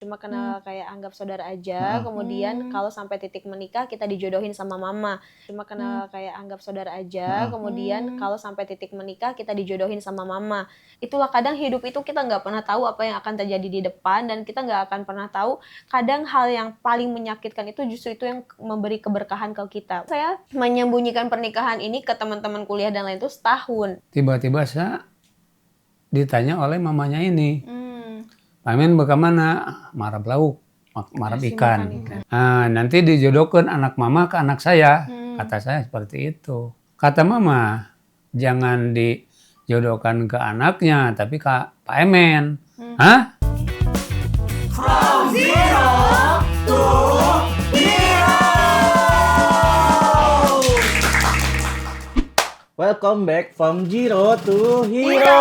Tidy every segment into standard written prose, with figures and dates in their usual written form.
Cuma kenal kayak anggap saudara aja, kemudian kalau sampai titik menikah kita dijodohin sama mama. Cuma kenal kayak anggap saudara aja, kemudian kalau sampai titik menikah kita dijodohin sama mama. Itulah kadang hidup itu kita nggak pernah tahu apa yang akan terjadi di depan dan kita nggak akan pernah tahu kadang hal yang paling menyakitkan itu justru itu yang memberi keberkahan ke kita. Saya menyembunyikan pernikahan ini ke teman-teman kuliah dan lain itu setahun. Tiba-tiba saya ditanya oleh mamanya ini, Pak Emen bagaimana? Marab lauk, marab ikan. Nah, nanti dijodohkan anak mama ke anak saya. Kata saya seperti itu. Kata mama, jangan dijodohkan ke anaknya, tapi ke Pak Emen. Hah? From zero to hero. Welcome back from zero to hero.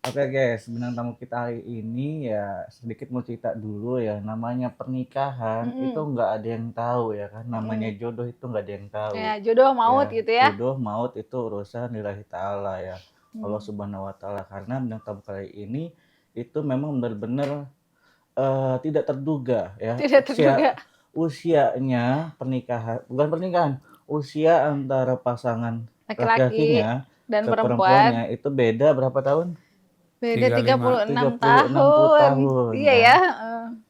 Oke guys, bintang tamu kita hari ini ya sedikit mau cerita dulu ya. Namanya pernikahan itu nggak ada yang tahu ya kan. Namanya jodoh itu nggak ada yang tahu. Ya, jodoh maut gitu ya. Jodoh maut itu urusan lillahi ta'ala ya. Allah subhanahu wa ta'ala. Karena bintang tamu kali ini itu memang benar-benar tidak terduga ya. Tidak terduga. Usianya pernikahan, bukan pernikahan, usia antara pasangan Laki-laki laki-lakinya dan ke perempuan perempuannya itu beda berapa tahun? beda 35, 36 tahun. tahun. Iya ya.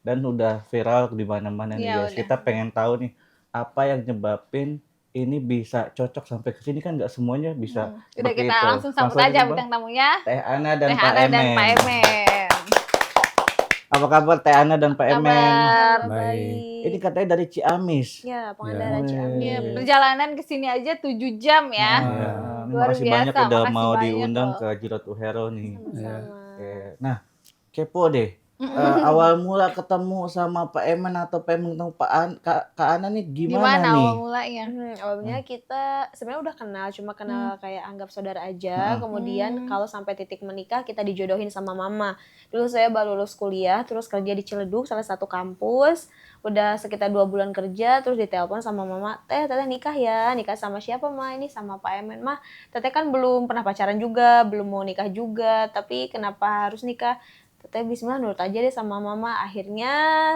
Dan udah viral di mana-mana nih Iya, guys. udah. Kita pengen tahu nih apa yang nyebabin ini bisa cocok sampai ke sini kan nggak semuanya bisa. Udah seperti kita itu. langsung sambut aja bintang tamunya. Teh Ana dan Teh Pak Ana dan Emen. Pak Emen. Apa kabar Teh Ana dan Pak Emen? Kabar. Ini katanya dari Ciamis. Ya, Pangandaran Ciamis. Iya, perjalanan ke sini aja 7 jam ya. Luar Makasih banyak biasa, udah makasih mau banyak diundang loh. ke Zero to Hero nih. Sama-sama. Oke. Nah, kepo deh. Awal mula ketemu sama Pak Emen atau Pak Emen ketemu Kak Ana nih gimana nih? awal mulanya? Awalnya kita sebenarnya udah kenal, cuma kenal kayak anggap saudara aja. Kemudian kalau sampai titik menikah kita dijodohin sama mama. Dulu saya baru lulus kuliah, terus kerja di Ciledug, salah satu kampus. Udah sekitar 2 bulan kerja, terus ditelepon sama mama, teteh nikah ya. Nikah sama siapa mah? Ini sama Pak Emen mah. Teteh kan belum pernah pacaran juga, belum mau nikah juga. Tapi kenapa harus nikah? Teteh bismillah nurut aja deh sama mama. Akhirnya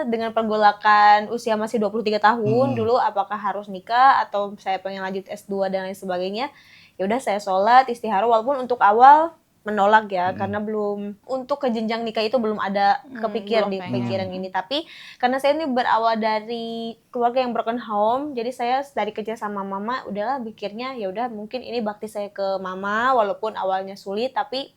dengan pergolakan usia masih 23 tahun dulu apakah harus nikah atau saya pengen lanjut S2 dan lain sebagainya. Ya udah saya sholat istikharah walaupun untuk awal menolak ya karena belum untuk ke jenjang nikah itu belum ada kepikir belum di pengen. pikiran ini. Tapi karena saya ini berawal dari keluarga yang broken home, jadi saya dari kecil sama mama udahlah pikirnya ya udah mungkin ini bakti saya ke mama walaupun awalnya sulit tapi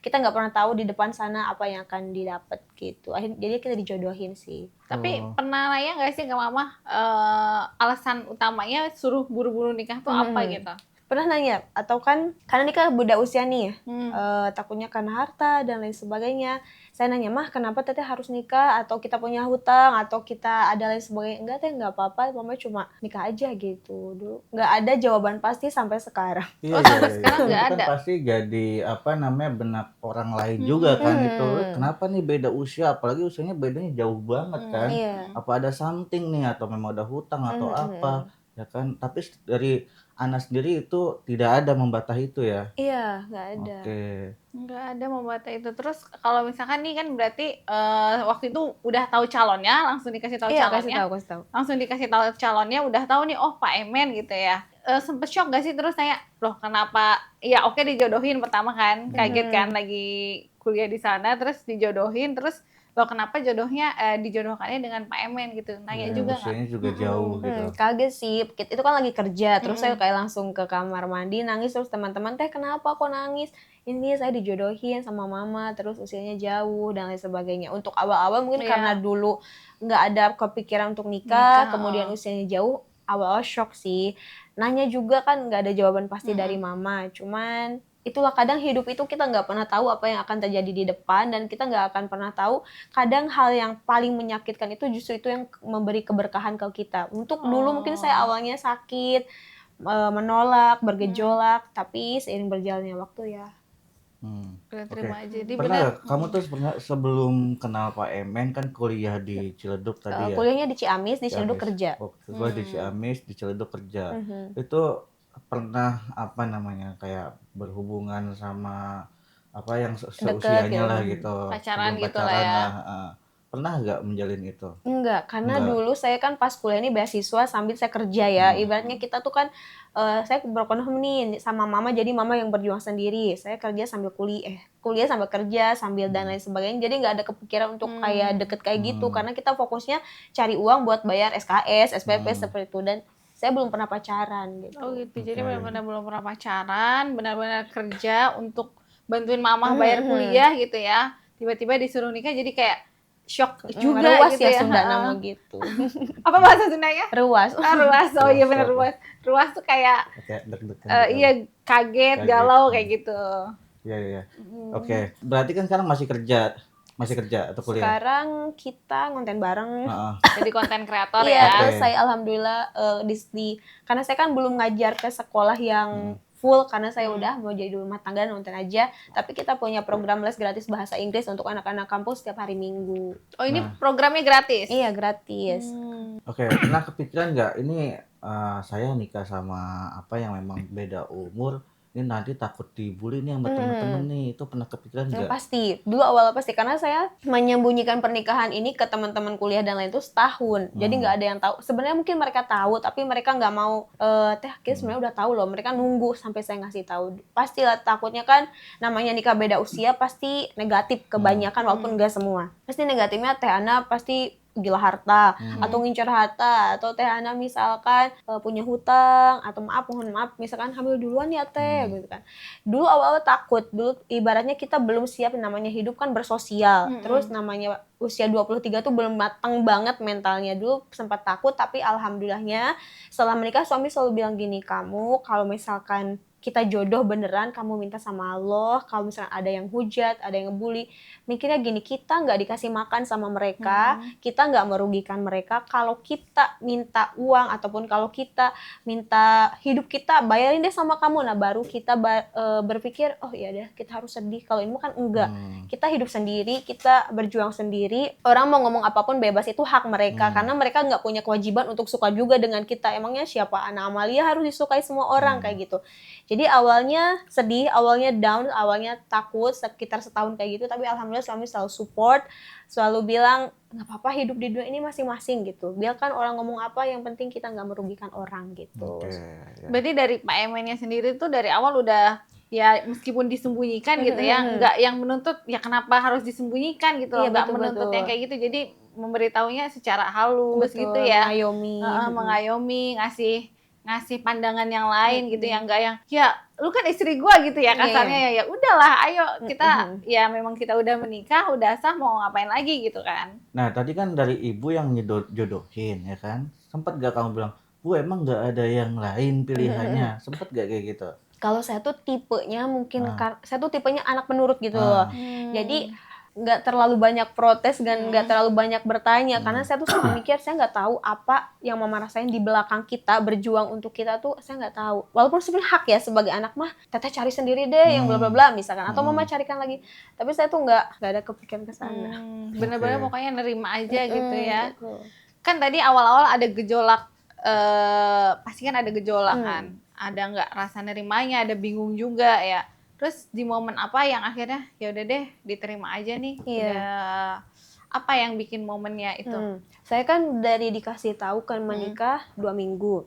kita nggak pernah tahu di depan sana apa yang akan didapat gitu. Akhirnya jadi kita dijodohin sih. Tapi pernah nanya nggak sih ke mama alasan utamanya suruh buru-buru nikah tuh apa gitu? Pernah nanya atau kan karena ini kan beda usia nih ya, takutnya karena harta dan lain sebagainya. Saya nanya mah kenapa teteh harus nikah atau kita punya hutang atau kita ada lain sebagainya. Enggak teh nggak apa-apa, mama cuma nikah aja gitu dulu. Nggak ada jawaban pasti sampai sekarang. Iya, sampai sekarang nggak itu kan ada. pasti jadi apa namanya benak orang lain juga kan itu. Kenapa nih beda usia? Apalagi usianya bedanya jauh banget kan. Iya. Apa ada something nih atau memang ada hutang atau apa ya kan? Tapi dari Ana sendiri itu tidak ada membatah itu ya. Iya, nggak ada. Oke. Nggak ada membata itu. Terus kalau misalkan nih kan berarti waktu itu udah tahu calonnya, langsung dikasih tahu Iya, calonnya. kasih tahu. Langsung dikasih tahu calonnya, udah tahu nih oh Pak Emen gitu ya. Sempet shock gak sih terus tanya, loh kenapa? Ya oke dijodohin pertama kan, kaget kan lagi kuliah di sana, terus dijodohin, terus loh kenapa jodohnya dijodohkannya dengan Pak Emen gitu? Nanya juga nggak? Usianya juga jauh gitu. Kaget sih, itu kan lagi kerja, terus saya kayak langsung ke kamar mandi nangis terus teman-teman teh kenapa kok nangis? Ini saya dijodohin sama mama, terus usianya jauh dan lain sebagainya. Untuk awal-awal mungkin karena dulu nggak ada kepikiran untuk nikah, kemudian usianya jauh, awal-awal shock sih. Nanya juga kan nggak ada jawaban pasti dari mama, cuman itulah kadang hidup itu kita nggak pernah tahu apa yang akan terjadi di depan dan kita nggak akan pernah tahu kadang hal yang paling menyakitkan itu justru itu yang memberi keberkahan ke kita. Untuk dulu mungkin saya awalnya sakit, menolak, bergejolak, tapi seiring berjalannya waktu ya. Udah terima aja. Jadi Pernah benar. gak, kamu tuh pernah sebelum kenal Pak Emen kan kuliah di Ciledug tadi ya? Kuliahnya di Ciamis, di Ciledug kerja. Gue di Ciamis, di Ciledug kerja. Itu pernah apa namanya kayak berhubungan sama apa yang Deket seusianya gitu. lah gitu. Pacaran Sebelum gitu lah ya. Pernah nggak menjalin itu? Enggak, karena Enggak. dulu saya kan pas kuliah ini beasiswa sambil saya kerja ya. Ibaratnya kita tuh kan, saya berkomitmen nih sama mama, jadi mama yang berjuang sendiri. Saya kerja sambil kuliah sambil kerja, sambil dan lain sebagainya. Jadi nggak ada kepikiran untuk kayak deket kayak gitu. Karena kita fokusnya cari uang buat bayar SKS, SPP seperti itu. Dan saya belum pernah pacaran gitu. Oh gitu, jadi Oke. benar-benar belum pernah pacaran, benar-benar kerja untuk bantuin mama bayar kuliah gitu ya. Tiba-tiba disuruh nikah jadi kayak shock juga Ruas gitu ya ya. Sunda Heeh. nama gitu. Apa bahasa Sundanya? Ruas. Ruas, oh iya benar Ruas. ruas. Ruas tuh kayak Kayak deg-degan gitu. iya kaget, Kaget. galau kayak gitu. Iya. Oke. Berarti kan sekarang masih kerja atau kuliah? Sekarang kita ngonten bareng. Heeh. Jadi konten kreator Iya, ya. terus saya alhamdulillah karena saya kan belum ngajar ke sekolah yang full karena saya udah mau jadi rumah tangga nonton aja. Tapi kita punya program les gratis bahasa Inggris untuk anak-anak kampus setiap hari Minggu. Oh ini programnya gratis? Iya, gratis. Oke, pernah kepikiran nggak ini saya nikah sama apa yang memang beda umur, ini nanti takut dibully nih sama temen-temen nih, itu pernah kepikiran nggak? Pasti, dulu awal pasti karena saya menyembunyikan pernikahan ini ke teman-teman kuliah dan lain itu setahun. Jadi nggak ada yang tahu. Sebenarnya mungkin mereka tahu, tapi mereka nggak mau. Kita sebenarnya udah tahu loh. Mereka nunggu sampai saya ngasih tahu. Pastilah takutnya kan namanya nikah beda usia pasti negatif kebanyakan walaupun nggak semua. Pasti negatifnya Teh Ana pasti gila harta atau ngincer harta atau Teh Ana misalkan punya hutang atau mohon maaf misalkan hamil duluan ya Teh gitu kan. Dulu awal-awal takut, dulu ibaratnya kita belum siap namanya hidup kan bersosial. Terus namanya usia 23 tuh belum matang banget mentalnya. Dulu sempat takut tapi alhamdulillahnya setelah menikah suami selalu bilang gini, kamu kalau misalkan kita jodoh beneran, kamu minta sama Allah. Kalau misalnya ada yang hujat, ada yang ngebully, mikirnya gini, kita nggak dikasih makan sama mereka, kita nggak merugikan mereka. Kalau kita minta uang ataupun kalau kita minta hidup kita, bayarin deh sama kamu. Nah baru kita berpikir, oh iya deh kita harus sedih. Kalau ini kan enggak, kita hidup sendiri, kita berjuang sendiri. Orang mau ngomong apapun bebas, itu hak mereka. Karena mereka nggak punya kewajiban untuk suka juga dengan kita. Emangnya siapa Ana Amalia harus disukai semua orang kayak gitu. Jadi awalnya sedih, awalnya down, awalnya takut sekitar setahun kayak gitu. Tapi alhamdulillah suami selalu support, selalu bilang nggak apa-apa hidup di dunia ini masing-masing gitu. Biarkan orang ngomong apa, yang penting kita nggak merugikan orang gitu. Oke, ya. Berarti dari Pak Emennya sendiri tuh dari awal udah ya meskipun disembunyikan gitu ya, nggak yang menuntut ya kenapa harus disembunyikan gitu loh, Iya, nggak betul, menuntut betul. yang kayak gitu. Jadi memberitahunya secara halus gitu ya, mengayomi, ngasih pandangan yang lain gitu, yang enggak yang ya lu kan istri gua gitu ya kasarnya, ya udahlah ayo kita ya memang kita udah menikah, udah sah, mau ngapain lagi gitu kan. Nah, tadi kan dari ibu yang jodohin ya kan, sempet gak kamu bilang, Bu emang gak ada yang lain pilihannya, sempet gak kayak gitu? Kalau saya tuh tipenya saya tuh tipenya anak penurut gitu loh. Jadi nggak terlalu banyak protes dan nggak terlalu banyak bertanya karena saya tuh suka mikir, saya nggak tahu apa yang mama rasain di belakang kita berjuang untuk kita tuh, saya nggak tahu. Walaupun sebenarnya hak ya sebagai anak mah, teteh cari sendiri deh yang bla bla bla misalkan, atau mama carikan lagi. Tapi saya tuh nggak ada kepikiran ke sana. Bener-bener pokoknya nerima aja gitu ya. Kan tadi awal-awal ada gejolak, pasti kan ada gejolak kan. Ada nggak rasa nerimanya, ada bingung juga ya. Terus di momen apa yang akhirnya ya udah deh diterima aja nih. Udah apa yang bikin momennya itu? Saya kan dari dikasih tahu kan menikah 2 minggu.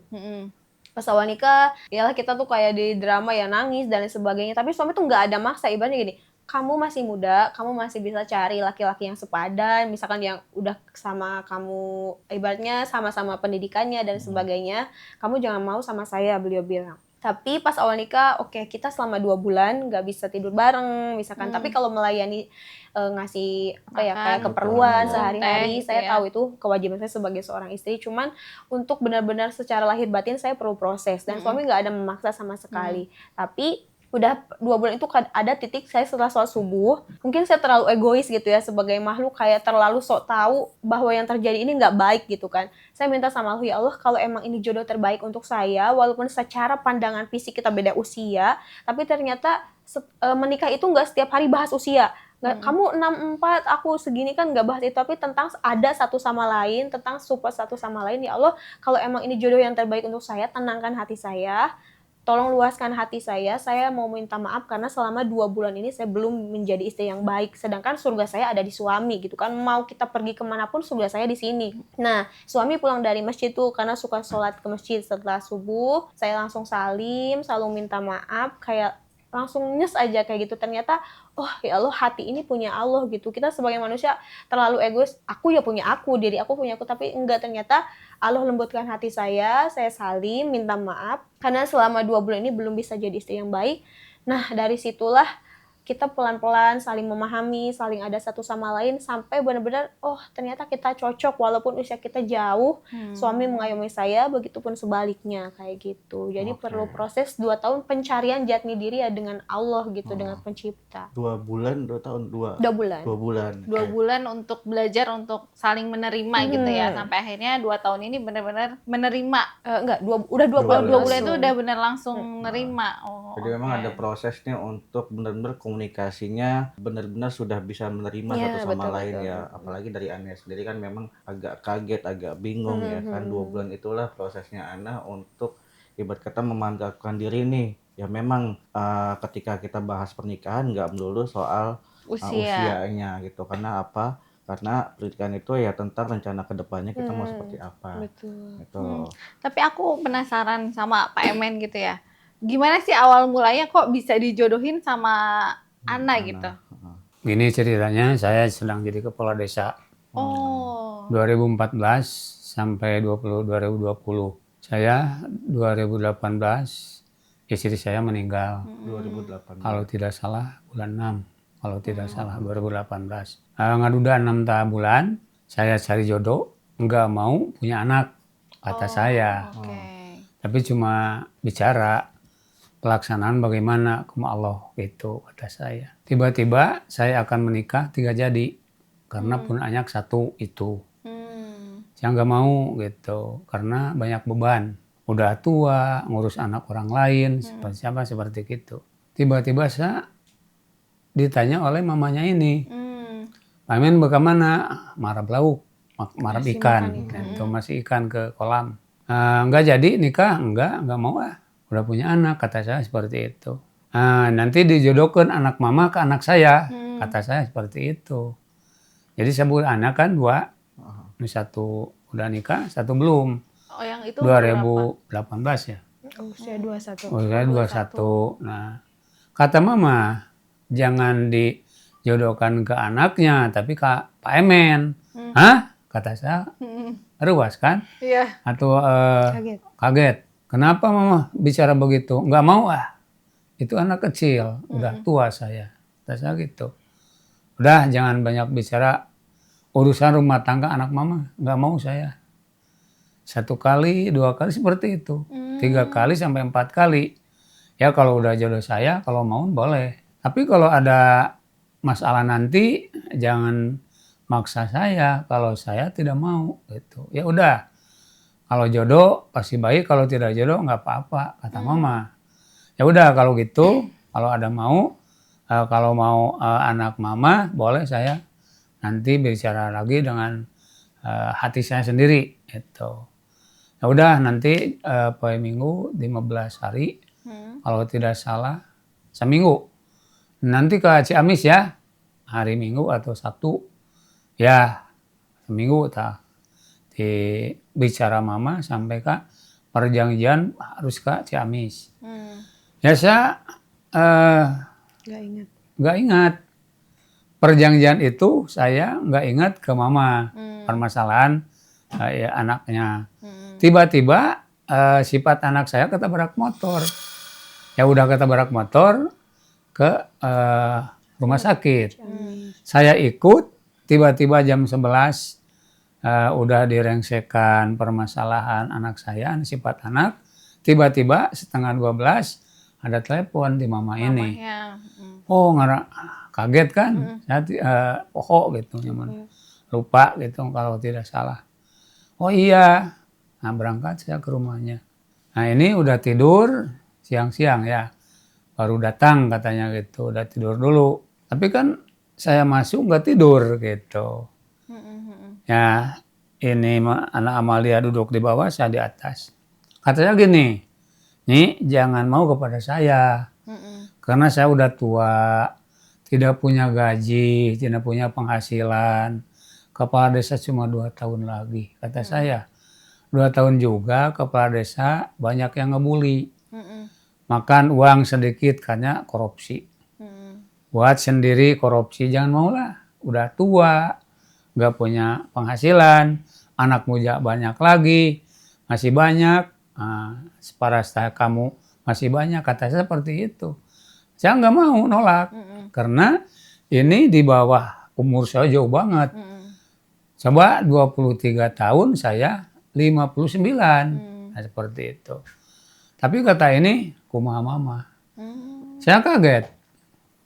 Pas awal nikah, yalah kita tuh kayak di drama ya, nangis dan lain sebagainya. Tapi suami tuh nggak ada maksa, ibaratnya gini, kamu masih muda, kamu masih bisa cari laki-laki yang sepadan, misalkan yang udah sama kamu, ibaratnya sama-sama pendidikannya dan sebagainya. Kamu jangan mau sama saya, beliau bilang. Tapi pas awal nikah, oke, kita selama 2 bulan nggak bisa tidur bareng, misalkan. Tapi kalau melayani ngasih apa ya kayak keperluan sehari-hari, saya tahu itu kewajiban saya sebagai seorang istri. Cuman untuk benar-benar secara lahir batin saya perlu proses, dan suami nggak ada memaksa sama sekali. Tapi udah 2 bulan itu ada titik saya setelah sholat subuh, mungkin saya terlalu egois gitu ya sebagai makhluk, kayak terlalu sok tahu bahwa yang terjadi ini nggak baik gitu kan. Saya minta sama Allah, ya Allah kalau emang ini jodoh terbaik untuk saya, walaupun secara pandangan fisik kita beda usia, tapi ternyata menikah itu nggak setiap hari bahas usia. Kamu 64, aku segini kan nggak bahas itu, tapi tentang ada satu sama lain, tentang support satu sama lain. Ya Allah, kalau emang ini jodoh yang terbaik untuk saya, tenangkan hati saya. tolong luaskan hati saya mau minta maaf karena selama 2 bulan ini saya belum menjadi istri yang baik, sedangkan surga saya ada di suami gitu kan, mau kita pergi kemanapun surga saya di sini. Nah, suami pulang dari masjid tuh karena suka sholat ke masjid setelah subuh, saya langsung salim, selalu minta maaf, kayak langsung nyes aja kayak gitu. Ternyata oh ya Allah, hati ini punya Allah gitu. Kita sebagai manusia terlalu egois, aku ya punya aku, diri aku punya aku, tapi enggak, ternyata Allah lembutkan hati saya salim, minta maaf karena selama 2 bulan ini belum bisa jadi istri yang baik. Nah, dari situlah kita pelan-pelan saling memahami, saling ada satu sama lain sampai benar-benar oh ternyata kita cocok walaupun usia kita jauh. Suami mengayomi saya, begitupun sebaliknya kayak gitu. Jadi perlu proses 2 tahun pencarian jati diri ya dengan Allah gitu, dengan pencipta. 2 bulan, 2 tahun, 2 bulan. 2 bulan. 2 bulan untuk belajar untuk saling menerima gitu ya, sampai akhirnya 2 tahun ini benar-benar menerima. Enggak, udah 2 bulan. 2 bulan itu udah benar langsung nerima. Jadi memang ada prosesnya untuk benar-benar komunikasinya benar-benar sudah bisa menerima satu sama lain ya. Apalagi dari Ana sendiri kan memang agak kaget, agak bingung ya kan. 2 bulan itulah prosesnya Ana untuk ibarat kata memantapkan diri nih. Ya memang ketika kita bahas pernikahan nggak melulu soal usianya gitu. Karena apa? Karena pernikahan itu ya tentang rencana kedepannya kita mau seperti apa. Betul. Gitu. Tapi aku penasaran sama Pak Emen gitu ya. Gimana sih awal mulanya kok bisa dijodohin sama Ana gitu? Gini ceritanya, saya sedang jadi kepala desa. 2014 sampai 2020. Saya 2018 istri saya meninggal. 2008. Kalau tidak salah bulan 6. Kalau tidak salah 2018. Ngaduda 6 bulan, saya cari jodoh, nggak mau punya anak, kata saya. Tapi cuma bicara pelaksanaan bagaimana sama Allah gitu, kata saya. Tiba-tiba saya akan menikah 3 jadi karena pun anak 1 itu. Saya nggak mau gitu karena banyak beban. Udah tua, ngurus anak orang lain, seperti itu. Tiba-tiba saya ditanya oleh mamanya ini, Pak Emen bagaimana? Marab lauk, marab ikan, gitu, masih ikan ke kolam. Nggak jadi nikah, nggak mau ah. Udah punya anak, kata saya seperti itu. Nanti dijodohkan anak mama ke anak saya, kata saya seperti itu. Jadi saya punya anak kan 2, ini 1 udah nikah, 1 belum. Oh, yang itu 2018 ya. Usia 21. Usia 21. Nah, kata mama, jangan dijodohkan ke anaknya, tapi ke Pak Emen. Hah? Kata saya, ruas kan? Iya. Atau kaget. Kenapa mama bicara begitu? Nggak mau ah. Itu anak kecil, udah tua saya. Kata saya gitu. Udah jangan banyak bicara urusan rumah tangga anak mama. Nggak mau saya. 1 kali, 2 kali seperti itu. 3 kali sampai 4 kali. Ya kalau udah jodoh saya, kalau mau boleh. Tapi kalau ada masalah nanti, jangan maksa saya. Kalau saya tidak mau gitu. Ya udah. Kalau jodoh pasti baik, kalau tidak jodoh nggak apa-apa, kata mama. Ya udah kalau gitu, kalau ada kalau mau anak mama boleh saya nanti bicara lagi dengan hati saya sendiri itu. Ya udah nanti per minggu 15 hari, kalau tidak salah seminggu. Nanti ke Ciamis ya, hari Minggu atau Sabtu, ya seminggu tak. Bicara mama sampai ke perjanjian harus ke Ciamis. Ya saya nggak ingat. Perjanjian itu saya nggak ingat ke mama. Permasalahan ya, anaknya. Tiba-tiba sifat anak saya ketabrak motor. Ya udah ketabrak motor ke rumah sakit. Saya ikut, tiba-tiba jam 11 udah direngsekan permasalahan anak saya, sifat anak. Tiba-tiba setengah 12 ada telepon di mama ini. Oh kaget kan? Saya gitu, lupa gitu kalau tidak salah. Oh iya, nah berangkat saya ke rumahnya. Nah ini udah tidur siang-siang ya, baru datang katanya gitu, udah tidur dulu. Tapi kan saya masuk nggak tidur gitu. Ya ini anak Amalia duduk di bawah, saya di atas. Katanya gini, Nih jangan mau kepada saya. Karena saya udah tua, tidak punya gaji, tidak punya penghasilan. Kepala desa cuma 2 tahun lagi, kata saya. 2 tahun juga kepala desa banyak yang ngebully. Makan uang sedikit karena korupsi. Buat sendiri korupsi, jangan mau lah. Udah tua, nggak punya penghasilan, anak muda banyak lagi, masih banyak. Separah kamu masih banyak, kata saya seperti itu. Saya nggak mau nolak, karena ini di bawah umur saya jauh banget. Coba 23 tahun, saya 59, nah, seperti itu. Tapi kata ini, kumaha mama. Saya kaget.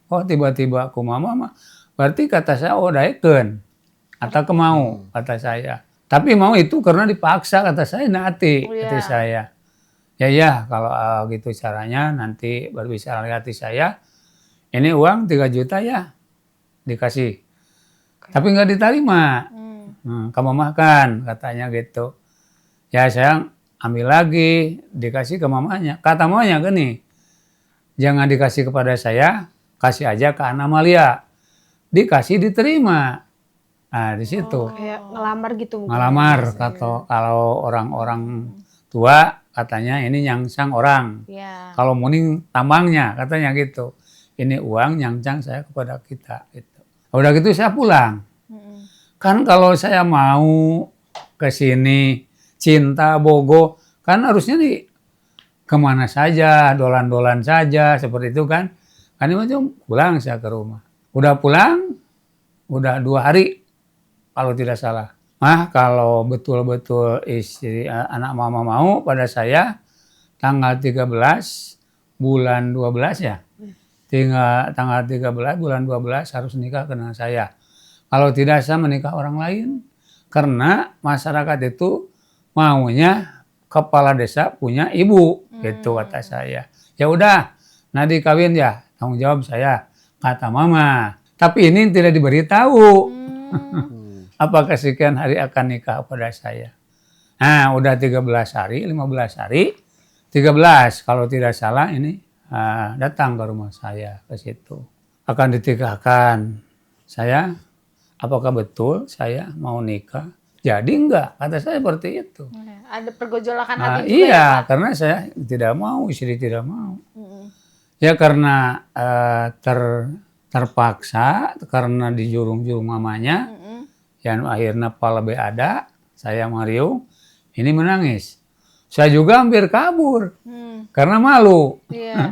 Oh tiba-tiba kumaha mama, berarti kata saya daekeun atau kemau, kata saya. Tapi mau itu karena dipaksa, kata saya, nanti, kata saya. Ya, kalau gitu caranya, nanti berbicara dengan hati saya, ini uang 3 juta ya, dikasih. Tapi nggak diterima. Kamu makan, katanya gitu. Ya saya ambil lagi, dikasih ke mamanya. Kata mamanya gini, jangan dikasih kepada saya, kasih aja ke Ana Amalia. Dikasih diterima. Nah di situ. Kayak ngelamar gitu mungkin. Ngelamar, kalau orang-orang tua katanya ini nyangsang orang. Kalau muning tambangnya, katanya gitu. Ini uang nyangsang saya kepada kita. Gitu. Udah gitu saya pulang. Kan kalau saya mau ke sini, cinta, bogo, kan harusnya kemana saja, dolan-dolan saja, seperti itu kan. Kan itu pulang saya ke rumah. Udah pulang, udah 2 hari, kalau tidak salah. Kalau betul-betul istri anak mama mau pada saya, tanggal 13 bulan 12 ya. Tanggal 13 bulan 12 harus nikah dengan saya. Kalau tidak saya menikah orang lain. Karena masyarakat itu maunya kepala desa punya ibu, gitu kata saya. Ya udah, nanti kawin ya, tanggung jawab saya, kata mama. Tapi ini tidak diberitahu. Apakah sekian hari akan nikah pada saya. Nah, udah 13 hari, 15 hari, 13 kalau tidak salah ini datang ke rumah saya ke situ. Akan ditikahkan. Saya, apakah betul saya mau nikah? Jadi enggak, kata saya seperti itu. Ada pergojolakan hati juga iya, ya, Pak? karena saya tidak mau, istri tidak mau. Ya karena terpaksa, karena dijurung-jurung mamanya, yang akhirnya Pak lebih ada, saya Mario, ini menangis. Saya juga hampir kabur, karena malu.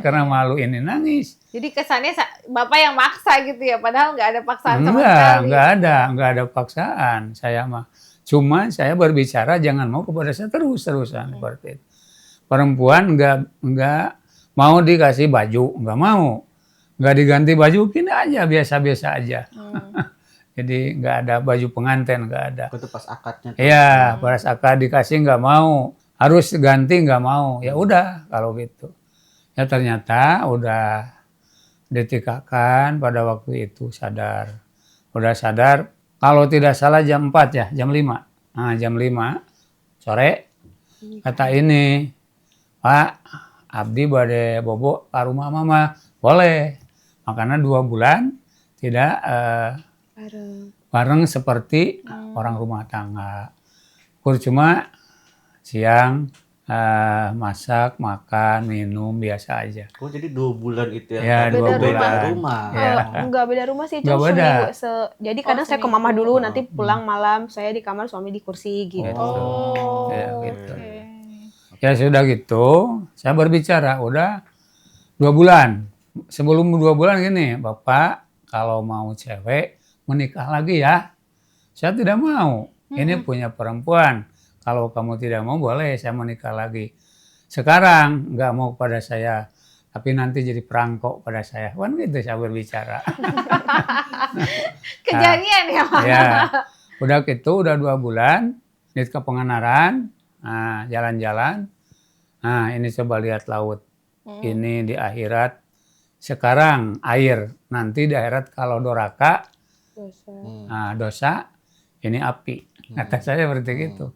Karena malu ini nangis. Jadi kesannya Bapak yang maksa gitu ya, padahal nggak ada paksaan sama sekali. Enggak ada paksaan. Saya mah cuma saya berbicara jangan mau kepada saya terus-terusan seperti itu. Perempuan enggak mau dikasih baju, enggak mau. Enggak diganti baju, gini aja biasa-biasa aja. Jadi enggak ada baju pengantin, enggak ada. Itu pas akadnya. Iya, pas akad dikasih enggak mau. Harus ganti enggak mau. Ya udah kalau gitu. Ya ternyata udah ditikahkan pada waktu itu sadar. Udah sadar, kalau tidak salah jam 4 ya, jam 5. Nah, jam 5 sore, kata ini, Pak, abdi bade bobo ke rumah mama. Boleh. Makanya 2 bulan tidak bareng seperti orang rumah tangga. Cuma siang, masak, makan, minum, biasa aja. Oh jadi 2 bulan itu Ya, 2 beda bulan. rumah. Ya. Enggak beda rumah sih, Nggak cuma beda. seminggu. Jadi kadang saya ke mama dulu, nanti pulang malam saya di kamar, suami di kursi gitu. Ya, gitu. Ya sudah gitu, saya berbicara, udah 2 bulan. Sebelum 2 bulan gini, Bapak kalau mau cewek menikah lagi ya. Saya tidak mau, ini punya perempuan. Kalau kamu tidak mau boleh saya menikah lagi. Sekarang nggak mau pada saya, tapi nanti jadi perangkok pada saya. Kan gitu saya berbicara. Kejadian ya, Pak? Ya, udah gitu, udah 2 bulan, nikah pengenaran, nah, jalan-jalan. Nah, ini coba lihat laut. Ini di akhirat. Sekarang air, nanti di akhirat kalau doraka, dosa, ini api. Kata saya seperti itu.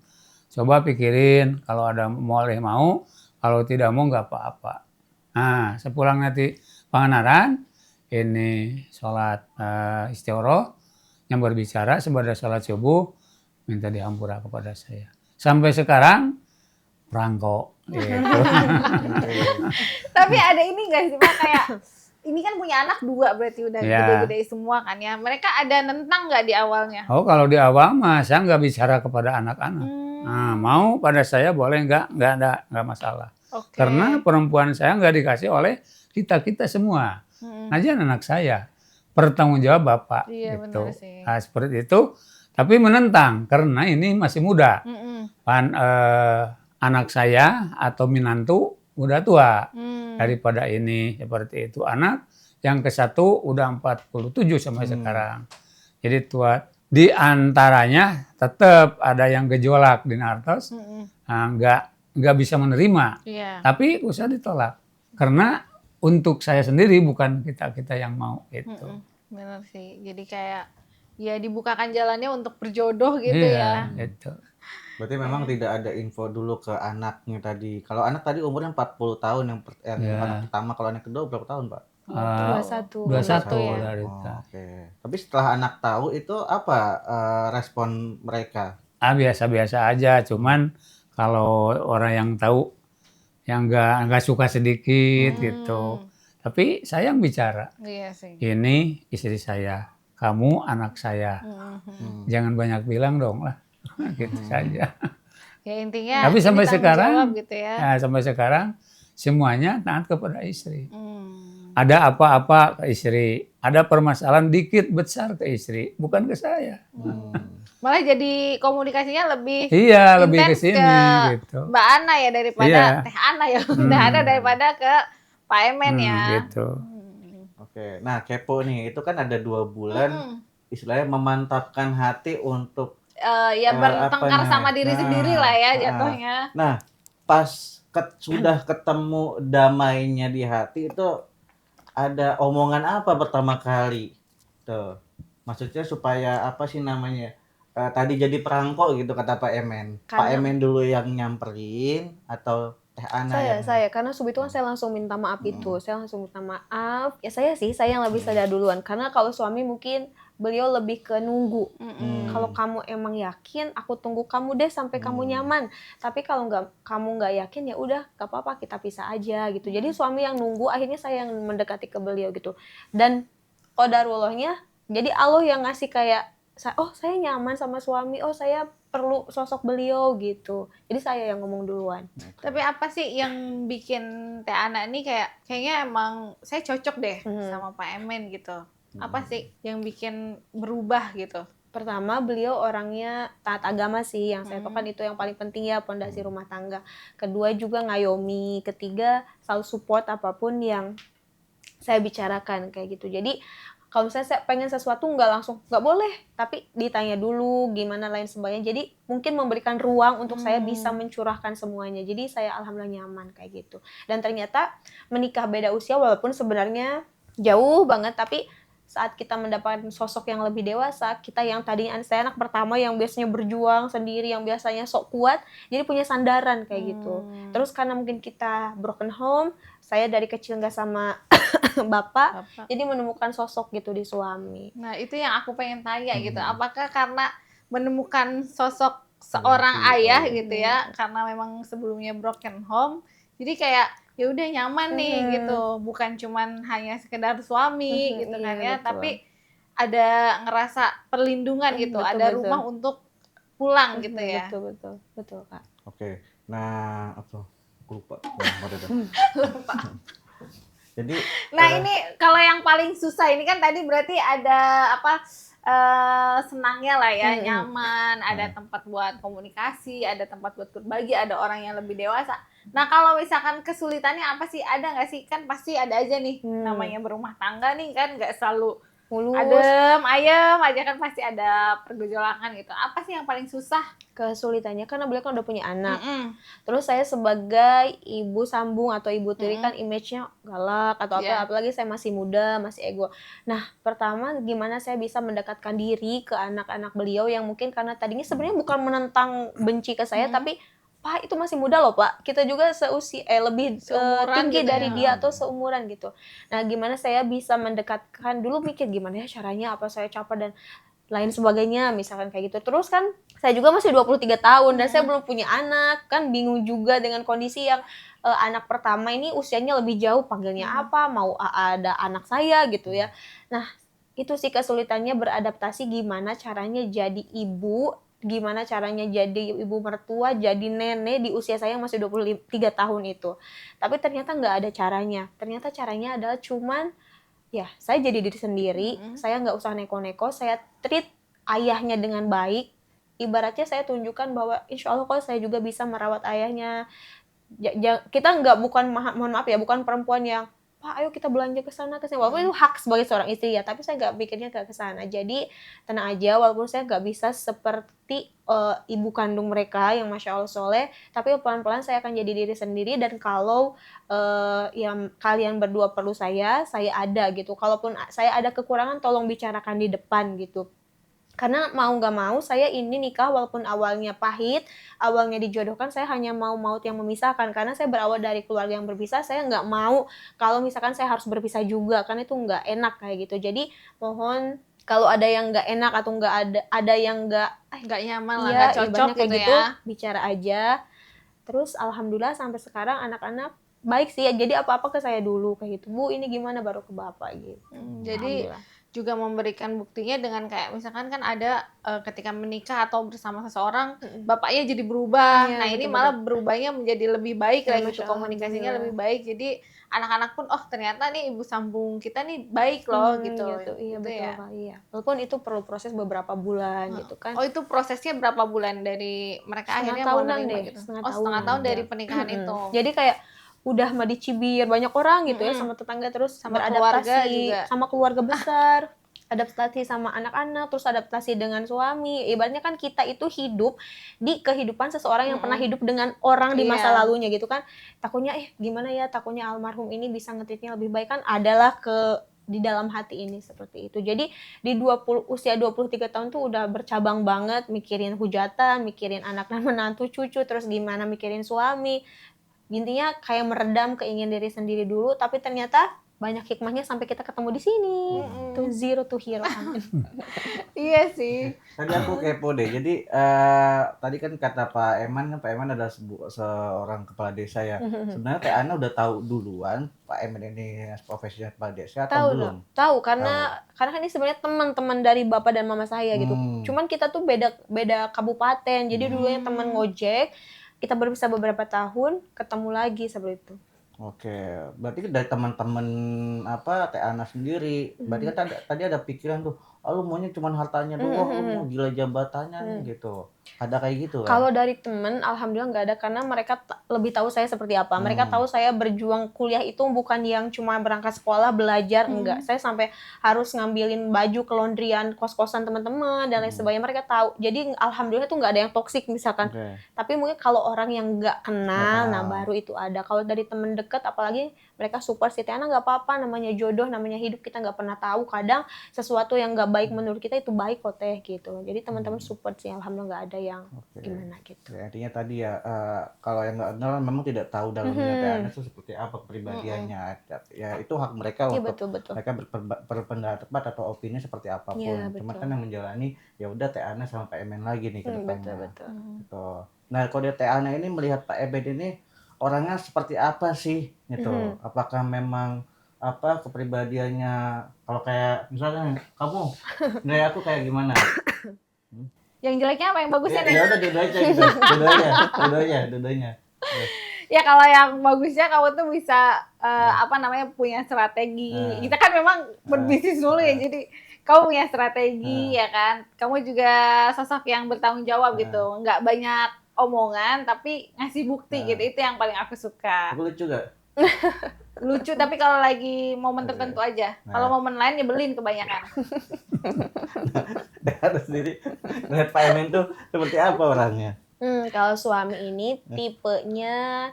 Coba pikirin kalau ada mau, Kalau tidak mau nggak apa-apa. Nah, sepulang nanti Pangandaran, ini sholat istiqoroh, yang berbicara sebagai sholat subuh, minta dihampura kepada saya. Sampai sekarang, perangko. Gitu. Tapi ada ini nggak sih Pak, kayak ini kan punya anak 2 berarti udah Ya. gede-gede semua kan ya. Mereka ada nentang nggak di awalnya? Oh, kalau di awal mah saya nggak bicara kepada anak-anak. Hmm, Nah, mau pada saya boleh nggak ada, nggak masalah. oke. Karena perempuan saya nggak dikasih oleh kita kita semua. Aja anak saya bertanggung jawab bapak. Iya, Gitu. benar sih. Nah, seperti itu. Tapi menentang karena ini masih muda. Mm-mm. Kan anak saya atau minantu udah tua. Hmm. Daripada ini seperti itu. Anak yang ke-1 udah 47 sampai sekarang. Jadi tua. Di antaranya tetap ada yang gejolak di Nartos. Mm-mm. Nah, nggak bisa menerima. Iya. Tapi usah ditolak. Karena untuk saya sendiri bukan kita yang mau gitu. Mm-mm. Benar sih. Jadi kayak ya dibukakan jalannya untuk berjodoh gitu Iya, ya. gitu. Berarti memang tidak ada info dulu ke anaknya tadi. Kalau anak tadi umurnya 40 tahun yang Iya. anak pertama, kalau anak kedua berapa tahun, Pak? 21. 21 ya. dari Oh, oke. Tapi setelah anak tahu itu apa respon mereka? biasa-biasa aja, cuman kalau orang yang tahu yang nggak suka sedikit gitu. Tapi saya yang bicara, Iya sih. ini istri saya, kamu anak saya. Mhm. Jangan banyak bilang dong lah. Gitu saja. Ya intinya Tapi ini sampai tanggung sekarang, jawab gitu ya. Nah, sampai sekarang semuanya taat kepada istri. Hmm. Ada apa-apa ke istri, ada permasalahan dikit besar ke istri, bukan ke saya. Malah jadi komunikasinya lebih Iya, lebih ke intens sini ke gitu. Mbak Ana ya daripada Iya. Teh Ana ya. Teh Ana daripada ke Pak Emen ya. Gitu. Oke. Nah, kepo nih, itu kan ada 2 bulan Hmm. istilahnya memantapkan hati untuk Ya bertengkar apanya? sama diri Nah, sendiri lah ya ah. jatuhnya. Nah, pas sudah ketemu damainya di hati itu ada omongan apa pertama kali? Tuh. Maksudnya supaya apa sih namanya? Tadi jadi perangko gitu kata Pak Emen. Pak Karena- Emen dulu yang nyamperin atau Teh Ana yang Saya karena subuh itu kan saya langsung minta maaf itu. Saya langsung minta maaf. Ya saya yang lebih sadar duluan. Karena kalau suami mungkin beliau lebih ke nunggu. Kalau kamu emang yakin, aku tunggu kamu deh sampai kamu nyaman. Tapi kalau kamu nggak yakin, ya udah, gak apa-apa, kita pisah aja gitu. Jadi suami yang nunggu, akhirnya saya yang mendekati ke beliau gitu. Dan qadarullahnya, jadi Allah yang ngasih kayak, oh saya nyaman sama suami, oh saya perlu sosok beliau gitu. Jadi saya yang ngomong duluan. Tapi apa sih yang bikin Teh Ana ini kayaknya emang saya cocok deh sama Pak Emen gitu. Apa sih yang bikin berubah gitu? Pertama, beliau orangnya taat agama sih, yang saya tahu kan itu yang paling penting ya, pondasi rumah tangga. Kedua juga ngayomi. Ketiga, selalu support apapun yang saya bicarakan kayak gitu. Jadi kalau saya pengen sesuatu nggak boleh, tapi ditanya dulu gimana lain sebagainya. Jadi mungkin memberikan ruang untuk saya bisa mencurahkan semuanya. Jadi saya alhamdulillah nyaman kayak gitu. Dan ternyata menikah beda usia walaupun sebenarnya jauh banget, tapi saat kita mendapatkan sosok yang lebih dewasa, kita yang tadinya saya anak pertama yang biasanya berjuang sendiri, yang biasanya sok kuat, jadi punya sandaran kayak gitu. Terus karena mungkin kita broken home, saya dari kecil nggak sama bapak, jadi menemukan sosok gitu di suami. Nah itu yang aku pengen tanya gitu, apakah karena menemukan sosok seorang ayah gitu ya, karena memang sebelumnya broken home, jadi kayak ya udah nyaman nih gitu, bukan cuman hanya sekedar suami gitu kan ya, betul. tapi ada ngerasa perlindungan gitu, betul, ada betul. rumah untuk pulang gitu ya. Betul Kak. Oke. Nah, apa? Aku lupa. Jadi Nah ini kalau yang paling susah ini kan tadi berarti ada apa senangnya lah ya, nyaman, ada tempat buat komunikasi, ada tempat buat berbagi, ada orang yang lebih dewasa. Nah kalau misalkan kesulitannya apa sih, ada nggak sih, kan pasti ada aja nih namanya berumah tangga nih kan, nggak selalu Mulus. adem ayem aja kan, pasti ada pergejolakan gitu. Apa sih yang paling susah? Kesulitannya karena beliau kan udah punya anak. Terus saya sebagai ibu sambung atau ibu tiri kan image-nya galak atau apa, apalagi saya masih muda, masih ego. Nah, pertama gimana saya bisa mendekatkan diri ke anak-anak beliau yang mungkin karena tadinya sebenarnya bukan menentang benci ke saya, tapi Pak itu masih muda loh Pak, kita juga seusia lebih Seumuran tinggi gitu dari ya. dia atau seumuran gitu. Nah gimana saya bisa mendekatkan, dulu mikir gimana ya caranya, apa saya caper dan lain sebagainya misalkan kayak gitu. Terus kan saya juga masih 23 tahun dan saya belum punya anak, kan bingung juga dengan kondisi yang anak pertama ini usianya lebih jauh, panggilnya apa, mau ada anak saya gitu ya. Nah itu sih kesulitannya beradaptasi gimana caranya jadi ibu, gimana caranya jadi ibu mertua, jadi nenek di usia saya yang masih 23 tahun itu. Tapi ternyata nggak ada caranya. Ternyata caranya adalah cuman ya saya jadi diri sendiri, saya nggak usah neko-neko, saya treat ayahnya dengan baik. Ibaratnya saya tunjukkan bahwa insya Allah kok saya juga bisa merawat ayahnya. Kita nggak, mohon maaf ya, bukan perempuan yang Pak ayo kita belanja ke sana ke sini, walaupun itu hak sebagai seorang istri ya, tapi saya nggak pikirnya ke sana. Jadi tenang aja, walaupun saya nggak bisa seperti ibu kandung mereka yang masya Allah soleh, tapi pelan-pelan saya akan jadi diri sendiri. Dan kalau yang kalian berdua perlu saya ada gitu. Kalaupun saya ada kekurangan, tolong bicarakan di depan gitu. Karena mau nggak mau saya ini nikah walaupun awalnya pahit, awalnya dijodohkan, saya hanya mau maut yang memisahkan. Karena saya berawal dari keluarga yang berpisah, saya nggak mau kalau misalkan saya harus berpisah juga, kan itu nggak enak kayak gitu. Jadi mohon kalau ada yang nggak enak atau nggak ada yang nggak nyaman lah, iya, nggak cocok ibaratnya kayak gitu gitu, ya. bicara aja. Terus alhamdulillah sampai sekarang anak-anak baik sih ya, jadi apa-apa ke saya dulu kayak gitu, Bu ini gimana, baru ke bapak gitu. Jadi Alhamdulillah. juga memberikan buktinya dengan kayak misalkan kan ada ketika menikah atau bersama seseorang bapaknya jadi berubah. Iya, Nah ini betul-betul. malah berubahnya menjadi lebih baik Ya, lah gitu, Masya Allah, komunikasinya alhamdulillah. lebih baik. Jadi anak-anak pun oh ternyata nih ibu sambung kita nih baik loh gitu. Iya Gitu betul ya. Kak, iya. Walaupun itu perlu proses beberapa bulan gitu kan. Oh itu prosesnya berapa bulan dari mereka Setengah akhirnya mau tahunan nerima deh, gitu? setengah Oh setengah tahun. tahun dari Ya. pernikahan itu. Jadi kayak udah mah dicibir banyak orang gitu ya sama tetangga, terus Sama keluarga juga. sama keluarga besar, adaptasi sama anak-anak, terus adaptasi dengan suami. Ibaratnya kan kita itu hidup di kehidupan seseorang yang pernah hidup dengan orang di masa Iya. lalunya gitu kan. Takutnya gimana ya, takutnya almarhum ini bisa nge-treatnya lebih baik, kan adalah di dalam hati ini seperti itu. Jadi di usia 23 tahun tuh udah bercabang banget, mikirin hujatan, mikirin anak dan menantu cucu, terus gimana mikirin suami. Intinya kayak meredam keinginan diri sendiri dulu, tapi ternyata banyak hikmahnya sampai kita ketemu di sini. To zero to hero. Amin. Iya sih. Tadi aku kepo deh. Jadi tadi kan kata Pak Eman adalah seorang kepala desa ya. Sebenarnya Teh Ana udah tahu duluan Pak Eman ini profesinya kepala desa atau belum? Tahu karena kan ini sebenarnya teman-teman dari bapak dan mama saya gitu. Cuman kita tuh beda kabupaten. Jadi dulunya teman ngojek, kita berpisah beberapa tahun, ketemu lagi seperti itu. Oke, berarti dari teman-teman Teh Ana sendiri, berarti kan tadi ada pikiran tuh, lu maunya cuma hartanya doang, lu mau gila jabatannya nih gitu. Ada kayak gitu kan? Kalau dari temen, alhamdulillah nggak ada, karena mereka lebih tahu saya seperti apa. Mereka tahu saya berjuang kuliah itu bukan yang cuma berangkat sekolah, belajar, enggak. Saya sampai harus ngambilin baju ke laundryan kos-kosan teman-teman dan lain sebagainya, mereka tahu. Jadi alhamdulillah tuh nggak ada yang toksik misalkan. Oke. Tapi mungkin kalau orang yang nggak kenal, nah baru itu ada. Kalau dari temen deket, apalagi mereka support sih, Tiana nggak apa-apa, namanya jodoh, namanya hidup, kita nggak pernah tahu. Kadang sesuatu yang nggak baik menurut kita itu baik kok Teh gitu. Jadi teman-teman support sih, alhamdulillah nggak ada yang gimana gitu. Ya, artinya tadi ya, kalau yang nggak kenal memang tidak tahu dalamnya Teh Ana itu seperti apa kepribadiannya. Ya itu hak mereka Iya untuk betul. mereka berpendapat atau opini seperti apapun. Iya, Cuma betul. kan yang menjalani ya udah Teh Ana sama Pak Emen lagi nih ke depannya. Betul. Gitu. Nah, kalau dari Teh Ana ini melihat Pak Emen ini orangnya seperti apa sih gitu? Apakah memang kepribadiannya, kalau kayak misalnya kamu nilai aku kayak gimana? Yang jeleknya apa, yang bagusnya nih? Ya udah dua-duanya gitu. Dua-duanya. Ya kalau yang bagusnya kamu tuh bisa punya strategi. Kita kan memang berbisnis dulu ya, jadi kamu punya strategi ya kan. Kamu juga sosok yang bertanggung jawab gitu. Nggak banyak omongan tapi ngasih bukti gitu. Itu yang paling aku suka. Aku lucu gak? Lucu tapi kalau lagi momen tertentu aja. Kalau momen lain nyebelin kebanyakan. Ada sendiri ngeliat Pak Emen tuh seperti apa orangnya? Kalau suami ini tipenya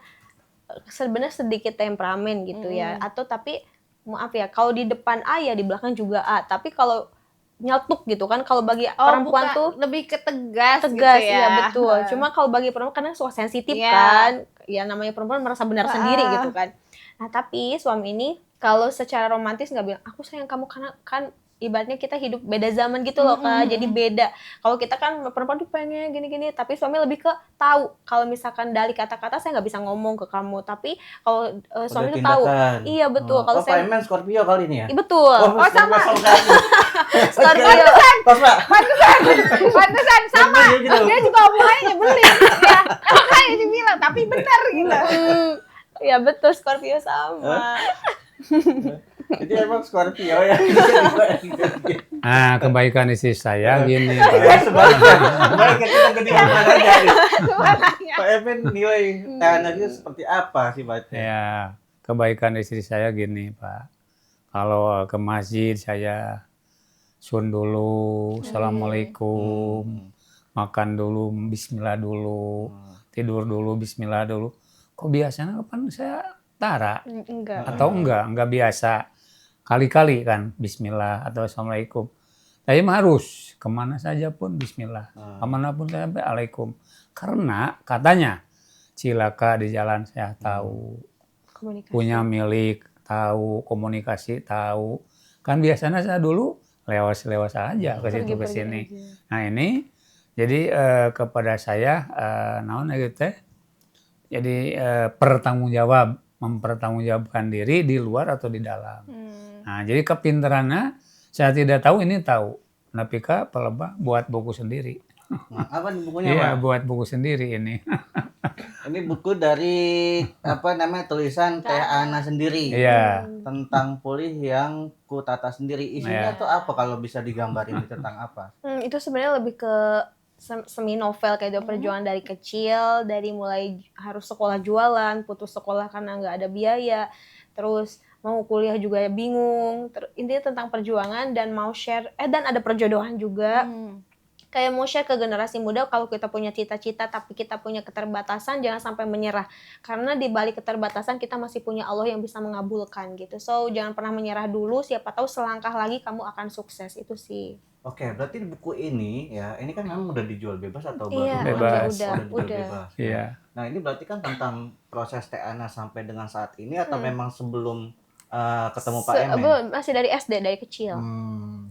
sebenarnya sedikit temperamen gitu ya. Atau tapi maaf ya, kalau di depan A ya di belakang juga A. Tapi kalau nyeletuk gitu kan. Kalau bagi Oh, perempuan bukan, tuh lebih ke tegas tegas, gitu ya. iya betul. Cuma kalau bagi perempuan karena suka sensitif Iya. kan, ya namanya perempuan merasa benar sendiri Ah. gitu kan. Nah tapi suami ini kalau secara romantis nggak bilang aku sayang kamu, karena kan ibaratnya kita hidup beda zaman gitu loh Kak, jadi beda. Kalau kita kan perempuan tuh pengen gini-gini, tapi suami lebih ke tahu. Kalau misalkan dari kata-kata saya nggak bisa ngomong ke kamu, tapi kalau suami tuh tahu. Iya betul. Kalau Pak saya Emen Scorpio kali ini ya? Iya betul. Oh, sama. Scorpio. Pas Pak. Pantesan sama. Bener gitu. Dia juga omongannya nyebelin. Ya, kan kayak dibilang tapi benar gitu. Iya betul, Scorpio sama. Jadi emang Scorpio ya. Nah, kebaikan istri saya gini, Ya Pak. sebaliknya kita gede aja nih. Makanya. Pak Emen nilai anaknya seperti apa sih Pak? Ya, kebaikan istri saya gini, Pak. Kalau ke masjid saya sun dulu, assalamualaikum, makan dulu, bismillah dulu, tidur dulu, bismillah dulu. Kok biasanya kapan saya tara? Enggak. Atau enggak biasa. Kali-kali kan, bismillah atau assalamualaikum. Saya mah harus, kemana saja pun bismillah. Kemana pun saya sampai alaikum. Karena katanya, cilaka di jalan saya tahu. Komunikasi. Punya milik, tahu, komunikasi, tahu. Kan biasanya saya dulu lewas-lewas aja ke situ ke sini. Nah ini, jadi kepada saya, naon gitu teh. Jadi mempertanggungjawabkan diri di luar atau di dalam. Nah, jadi kepintarannya saya tidak tahu, ini tahu. Tapi Kak pelebah buat buku sendiri. Nah, apa nih bukunya Iya, Pak? buat buku sendiri ini. Ini buku dari apa namanya tulisan Teh Ana sendiri. Iya. Tentang pulih yang ku tata sendiri. Isinya tuh apa kalau bisa digambarin tentang apa? Itu sebenarnya lebih ke semi novel kayak perjuangan dari kecil, dari mulai harus sekolah jualan, putus sekolah karena nggak ada biaya, terus mau kuliah juga bingung. Intinya tentang perjuangan dan mau share, dan ada perjodohan juga. Kayak mau share ke generasi muda, kalau kita punya cita-cita tapi kita punya keterbatasan, jangan sampai menyerah. Karena di balik keterbatasan kita masih punya Allah yang bisa mengabulkan gitu. So jangan pernah menyerah dulu, siapa tahu selangkah lagi kamu akan sukses, itu sih. Oke, berarti di buku ini ya, ini kan memang udah dijual bebas atau Iya, Bebas. dijual bebas. Iya. Nah, ini berarti kan tentang proses Teh Ana sampai dengan saat ini atau memang sebelum ketemu Pak Emen? Masih dari SD, dari kecil.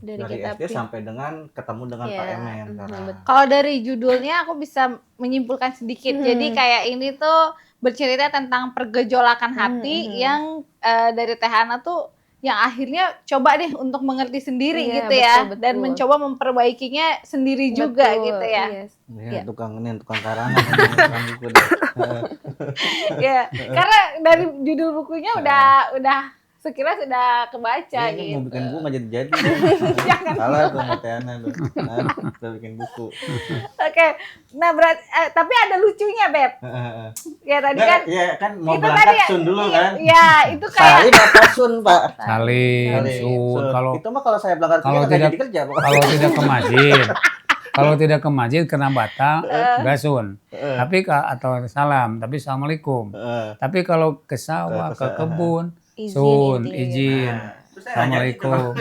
Dari kita SD sampai dengan ketemu dengan Pak Emen sekarang. Kalau dari judulnya aku bisa menyimpulkan sedikit. Jadi kayak ini tuh bercerita tentang pergejolakan hati yang dari Teh Ana tuh yang akhirnya coba deh untuk mengerti sendiri gitu ya, betul. dan mencoba memperbaikinya sendiri juga gitu ya. Yes. Ini tukang karangan tukang buku deh. Ya, karena dari judul bukunya udah sekilas sudah kebaca Ini gitu. mau bikin buku nggak jadi. Jangan. Salah tuh sama Teh Ana tuh. Udah bikin buku. Oke, nah berarti tapi ada lucunya Beb. Ya tadi kan Iya kan mau itu berangkat tadi sun dulu iya, kan. Iya, itu kayak Salin apa sun Pak? Salin, sun. Kalau itu mah kalau saya berangkat kalau kerja nggak tidak- jadi kerja Pak. kalau tidak ke masjid, kalau tidak ke masjid kena batal, nggak sun. Tapi atau salam, tapi assalamualaikum. Tapi kalau ke sawah, ke kebun, sun, izin. Terus saya nanya gitu, Assalamualaikum.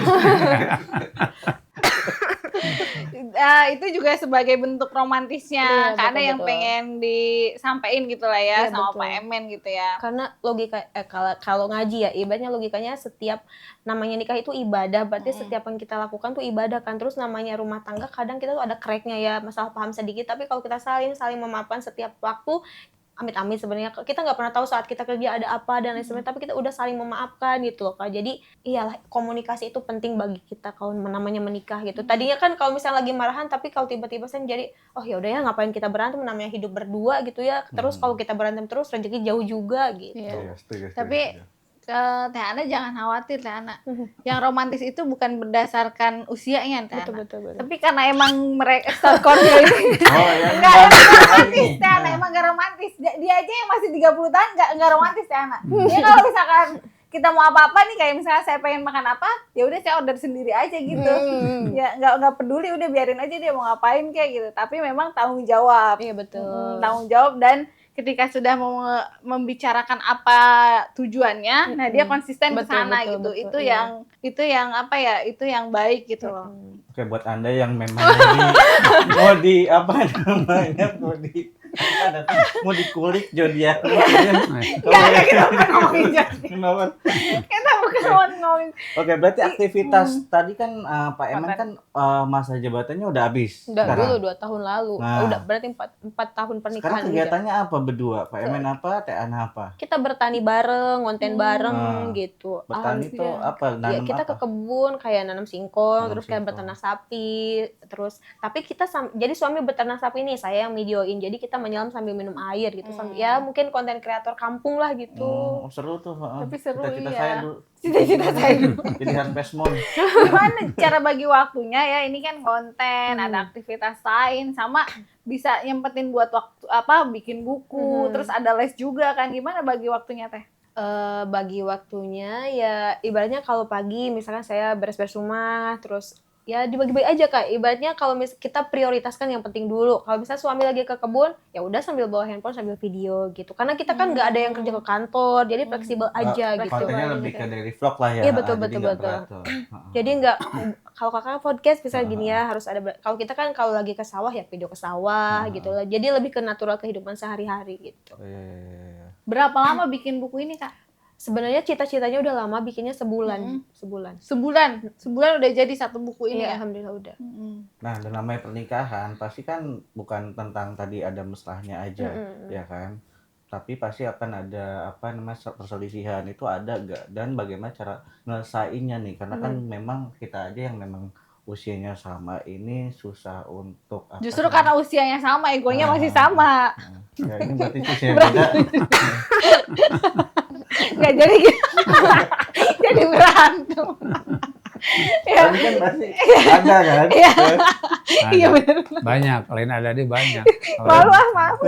itu juga sebagai bentuk romantisnya Iya, karena betul, yang betul. pengen disampaikan gitu lah ya Iya, sama betul. Pak Emen gitu ya. Karena logika kalau ngaji ya, ibaratnya logikanya setiap namanya nikah itu ibadah, berarti setiap yang kita lakukan tuh ibadah kan. Terus namanya rumah tangga kadang kita tuh ada cracknya ya, masalah paham sedikit, tapi kalau kita saling memaafkan setiap waktu, amit-amit sebenarnya kita nggak pernah tahu saat kita kerja ada apa dan lain sebagainya, tapi kita udah saling memaafkan gitu loh Kak. Jadi iyalah, komunikasi itu penting bagi kita kalau namanya menikah gitu. Tadinya kan kalau misalnya lagi marahan, tapi kalau tiba-tiba saya jadi oh ya udah ya, ngapain kita berantem, namanya hidup berdua gitu ya. Terus kalau kita berantem terus rezeki jauh juga gitu. Iya. Setuju. Tapi Teh Ana jangan khawatir Teh Ana. Yang romantis itu bukan berdasarkan usianya Teh Ana. Betul. Tapi karena emang mereka Scorpio ini Oh ya. enggak emang romantis Teh Ana, emang gak romantis. Dia aja yang masih 30 tahun enggak romantis Teh Ana. Dia kalau misalkan kita mau apa-apa nih, kayak misalnya saya pengen makan apa, ya udah saya order sendiri aja gitu. Ya nggak peduli, udah biarin aja dia mau ngapain kayak gitu. Tapi memang tanggung jawab. Iya betul. Tanggung jawab, dan ketika sudah mau membicarakan apa tujuannya, nah dia konsisten ke Betul, sana betul, gitu. betul, Itu iya. yang apa ya? Itu yang baik gitu loh. Oke, Oke, buat Anda yang memang mau dikulik zodiak. Enggak, kita bukan ngomongin jadi. Kenapa? Kita bukan ngomongin. Oke, berarti aktivitas tadi kan Pak Emen kan masa jabatannya udah habis. Udah sekarang. dulu 2 tahun lalu. Nah. Udah berarti 4 tahun Sekarang pernikahan juga. kegiatannya apa berdua? Pak Emen apa? Teh Ana apa? Kita bertani bareng, konten bareng Nah. gitu. Bertani tuh Alhamdulillah. apa? Ya, Nanam kita apa? ke kebun kayak nanam singkong, Nanam terus kayak singkong. beternak sapi, terus tapi kita jadi suami beternak sapi nih, saya yang videoin. Jadi kita menyelam sambil minum air gitu. Ya mungkin konten kreator kampung lah gitu. Oh, seru tuh. Tapi seru, Cita-cita iya. saya dulu. Cita-cita saya dulu. Jadi Harvest Moon. Gimana cara bagi waktunya ya? Ini kan konten, ada aktivitas lain, sama bisa nyempetin buat waktu bikin buku, terus ada les juga kan. Gimana bagi waktunya Teh? Bagi waktunya ya ibaratnya kalau pagi misalkan saya beres-beres rumah, terus ya dibagi-bagi aja Kak. Ibaratnya kalau kita prioritaskan yang penting dulu. Kalau misalnya suami lagi ke kebun, ya udah sambil bawa handphone sambil video gitu. Karena kita kan nggak ada yang kerja ke kantor, jadi fleksibel aja gitu. Kontennya lebih ke daily vlog lah ya. Iya, betul, Jadi betul, nggak betul. berat tuh. Jadi nggak kalau kakak podcast bisa gini ya harus ada. Kalau kita kan kalau lagi ke sawah ya video ke sawah gitu lah. Jadi lebih ke natural kehidupan sehari-hari gitu. Iya. Berapa lama bikin buku ini Kak? Sebenarnya cita-citanya udah lama, bikinnya sebulan. Sebulan udah jadi satu buku ini Iya, ya? alhamdulillah udah. Nah, dan namanya pernikahan pasti kan bukan tentang tadi ada mesrahnya aja, ya kan? Tapi pasti akan ada perselisihan itu ada gak? Dan bagaimana cara nyelesainnya nih? Karena kan memang kita aja yang memang usianya sama ini susah untuk Justru karena usianya sama, egonya masih sama. Ya ini berarti usianya beda. Nggak jadi gitu. Jadi berantem. Tapi kan pasti ada kan? Iya benar. Banyak, lain ada di banyak. Malu malu.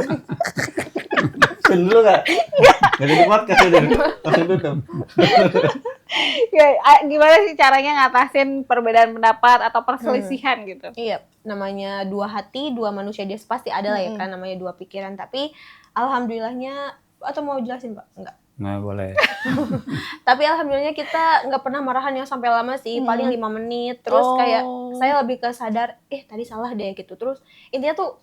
Sun dulu gak? Gak jadi podcast udah. Langsung tutup. Ya, gimana sih caranya ngatasin perbedaan pendapat atau perselisihan gitu? Iya, namanya dua hati, dua manusia dia pasti ada lah ya kan, namanya dua pikiran. Tapi alhamdulillahnya, atau mau jelasin Pak? Enggak. Nah, boleh. Tapi alhamdulillahnya kita nggak pernah marahan yang sampai lama sih, paling 5 menit. Terus kayak saya lebih ke sadar, tadi salah deh gitu. Terus intinya tuh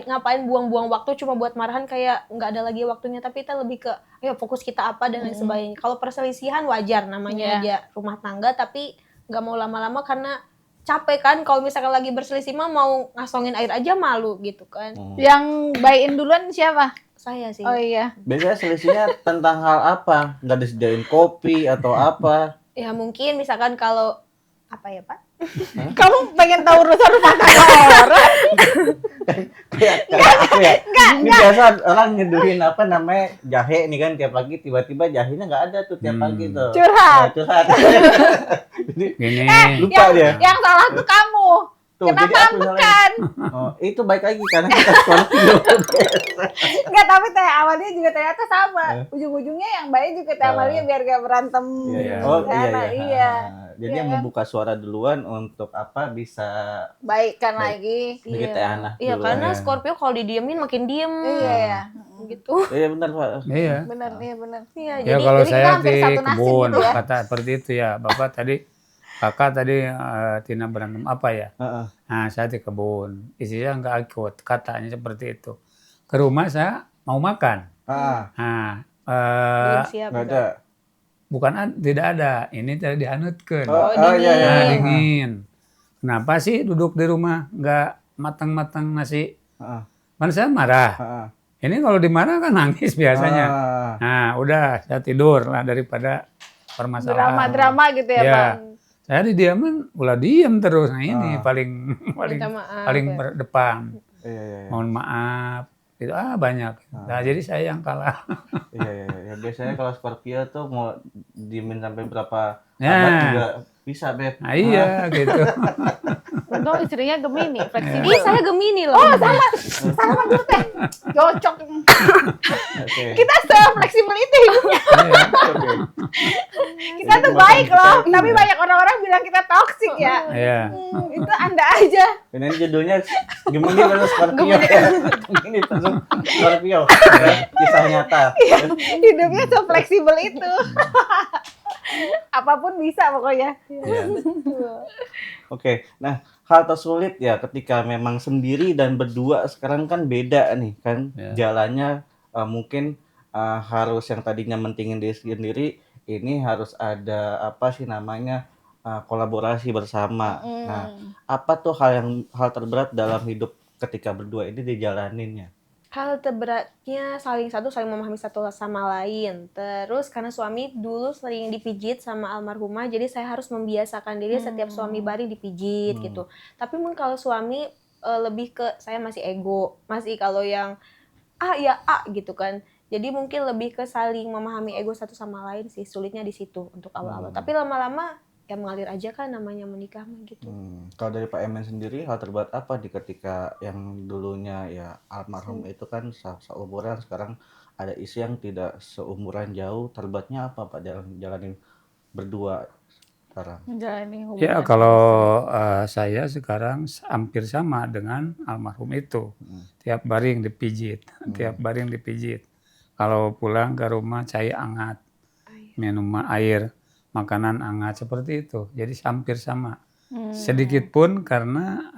ngapain buang-buang waktu cuma buat marahan, kayak nggak ada lagi waktunya. Tapi kita lebih ke, ayo fokus kita apa dan lain sebagainya. Kalau perselisihan wajar, namanya aja rumah tangga, tapi nggak mau lama-lama karena capek kan. Kalau misalkan lagi berselisih mah mau ngasongin air aja malu gitu kan. Yang buy-in duluan siapa? Saya sih. Oh iya. Biasanya selisihnya tentang hal apa? Nggak disediain kopi atau apa? Ya mungkin misalkan kalau apa ya Pak? Kamu pengen tahu urusan rumah tangga orang? Kayak aku ya. Ini biasa orang nyeduhin jahe nih kan tiap pagi, tiba-tiba jahenya nggak ada tuh tiap pagi tuh. Curhat. Curhat. Jadi Gini, lupa dia. Yang salah tuh kamu. Tuh, Kenapa jadi aku bukan? Oh, itu baik lagi karena kita sekolah dulu. Enggak, tapi teh awalnya juga ternyata sama. Ujung-ujungnya yang baik juga teh awalnya biar gak berantem. Oh Karena, iya. Jadi yang membuka suara duluan untuk bisa baikkan lagi. bikin Teh Ana Iya, duluan. karena Scorpio kalau didiemin makin diem. Iya ya. Gitu. Iya benar Pak. iya. Benar, iya benar. Iya, Ya jadi kalau kita saya hampir di satu nasib kebun, gitu ya. kata seperti itu ya. Kakak tadi Tina berantem apa ya? Heeh. Nah, saya di kebun. Istrinya nggak ikut, katanya seperti itu. Ke rumah saya mau makan. Nah, belum siap. Nggak ada. tidak ada. Ini tidak dianutkan. Oh, dingin. iya. Nah, dingin. Kenapa sih duduk di rumah nggak matang-matang nasi? Heeh. Kan saya marah. Heeh. Ini kalau dimarah kan nangis biasanya. Nah, udah saya tidur lah daripada permasalahan. Drama-drama gitu ya, Ya. Bang. Saya didiamin, ulah diem terus. Nah ini paling Minta maaf, paling ya. berdepan. Iya. Mohon maaf. Itu banyak. Nah jadi saya yang kalah. Iya. Biasanya kalau Scorpio tuh mau diemin sampai berapa Ya. abad juga bisa, Beb. Nah iya gitu. Untung istrinya Gemini, fleksibel. Ih, saya Gemini loh. Oh, sama dulu teh. Cocok. Oke. Kita se-fleksibel itu hidupnya. Iya. Oke. Kita tuh baik loh, tapi banyak orang-orang bilang kita toksik ya. Iya. Itu Anda aja. Dan ini judulnya Gemini versus Scorpio. Gemini versus Scorpio. Kisah nyata. Hidupnya se-fleksibel itu. Apapun bisa pokoknya. Ya. Oke, nah hal tersulit ya ketika memang sendiri dan berdua sekarang kan beda nih kan Ya. jalannya mungkin harus yang tadinya mentingin diri sendiri ini harus ada apa sih namanya kolaborasi bersama. Nah, apa tuh hal terberat dalam hidup ketika berdua ini dijalaninnya? Hal terberatnya saling memahami satu sama lain. Terus karena suami dulu sering dipijit sama almarhumah, jadi saya harus membiasakan diri setiap suami baring dipijit gitu. Tapi mungkin kalau suami lebih ke saya masih ego, masih kalau yang ya gitu kan. Jadi mungkin lebih ke saling memahami ego satu sama lain sih, sulitnya di situ untuk awal-awal. Tapi lama-lama ya mengalir aja kan namanya menikah mah gitu. Kalau dari Pak Emen sendiri hal terberat apa di ketika yang dulunya ya almarhum itu kan seumuran, sekarang ada istri yang tidak seumuran jauh, terberatnya apa Pak dalam jalanin berdua sekarang? Menjalani hubungan. Ya kalau saya sekarang hampir sama dengan almarhum itu. Tiap baring dipijit, tiap baring dipijit. Kalau pulang ke rumah cai hangat, minum air, makanan hangat seperti itu. Jadi hampir sama. Sedikit pun karena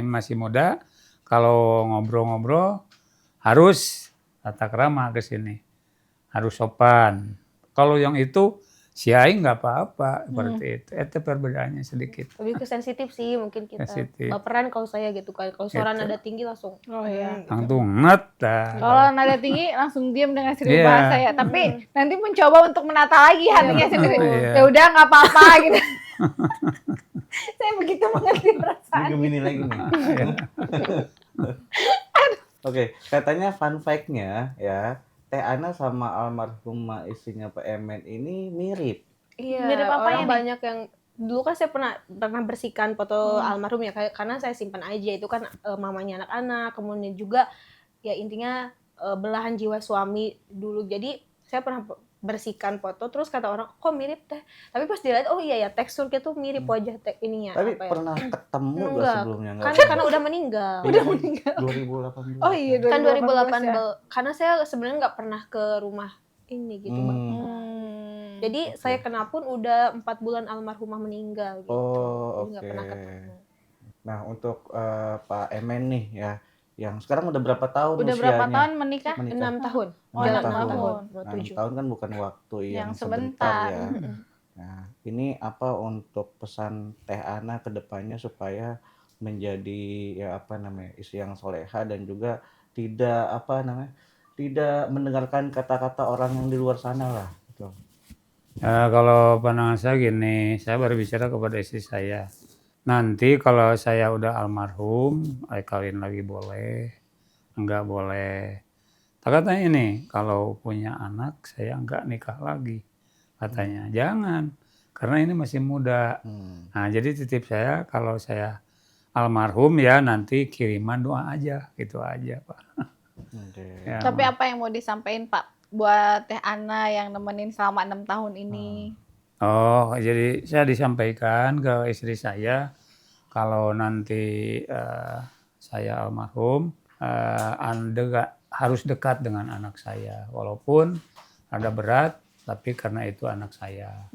masih muda, kalau ngobrol-ngobrol harus tata krama ke sini, harus sopan. Kalau yang itu si Aing nggak apa-apa seperti itu. Itu perbedaannya sedikit. Lebih ke sensitif sih mungkin kita. Sensitif. Baperan kalau saya gitu kan. Kalau suara Gitu. nada tinggi langsung. Oh iya. Langsung nget dah. Kalau nada tinggi langsung diam dengan seribu Iya. bahasa ya. Tapi nanti mencoba untuk menata lagi hatinya sendiri. Iya. Ya udah nggak apa-apa gitu. Saya begitu mengerti perasaan. Gemini lagi nih. Oke, katanya fun fact-nya ya, Teh Ana sama almarhumah istrinya Pak Emen ini mirip. Iya, Mirip apa orang ini? banyak yang dulu kan saya pernah bersihkan foto almarhum ya karena saya simpan aja itu kan mamanya anak-anak, kemudian juga ya intinya belahan jiwa suami dulu. Jadi saya pernah bersihkan foto terus kata orang kok mirip Teh. Tapi pas dilihat oh iya ya teksturnya tuh mirip wajah ininya Tapi apa ya. pernah ketemu gak Enggak, sebelumnya? kan karena udah meninggal. Udah meninggal. 2018. Oh iya, Kan 2018 ya. 2018 karena saya sebenarnya nggak pernah ke rumah ini gitu Bang. Jadi saya kenal pun udah 4 bulan almarhumah meninggal gitu. Oh, Jadi nggak oke. pernah ketemu. Nah, untuk Pak Emen nih ya, yang sekarang udah berapa tahun Udah usianya? berapa tahun menikah? 6 tahun. Oh, Jalan 6 6 tahun. tahun. 27. 6 tahun kan bukan waktu yang Yang sebentar sebentar. ya. Nah, ini apa untuk pesan Teh Ana ke depannya supaya menjadi ya apa namanya istri yang soleha dan juga tidak apa namanya tidak mendengarkan kata-kata orang yang di luar sana lah. Gitu. Kalau pandangan saya gini, saya berbicara kepada istri saya. Nanti kalau saya udah almarhum, kawin lagi boleh, enggak boleh. Katanya ini, kalau punya anak saya enggak nikah lagi. Katanya, jangan, karena ini masih muda. Nah, jadi titip saya kalau saya almarhum ya nanti kiriman doa aja, gitu aja Pak. Oke. Ya, Tapi apa yang mau disampaikan Pak buat Teh Ana yang nemenin selama 6 tahun ini? Oh, jadi saya disampaikan ke istri saya kalau nanti saya almarhum, Anda harus dekat dengan anak saya, walaupun ada berat, tapi karena itu anak saya.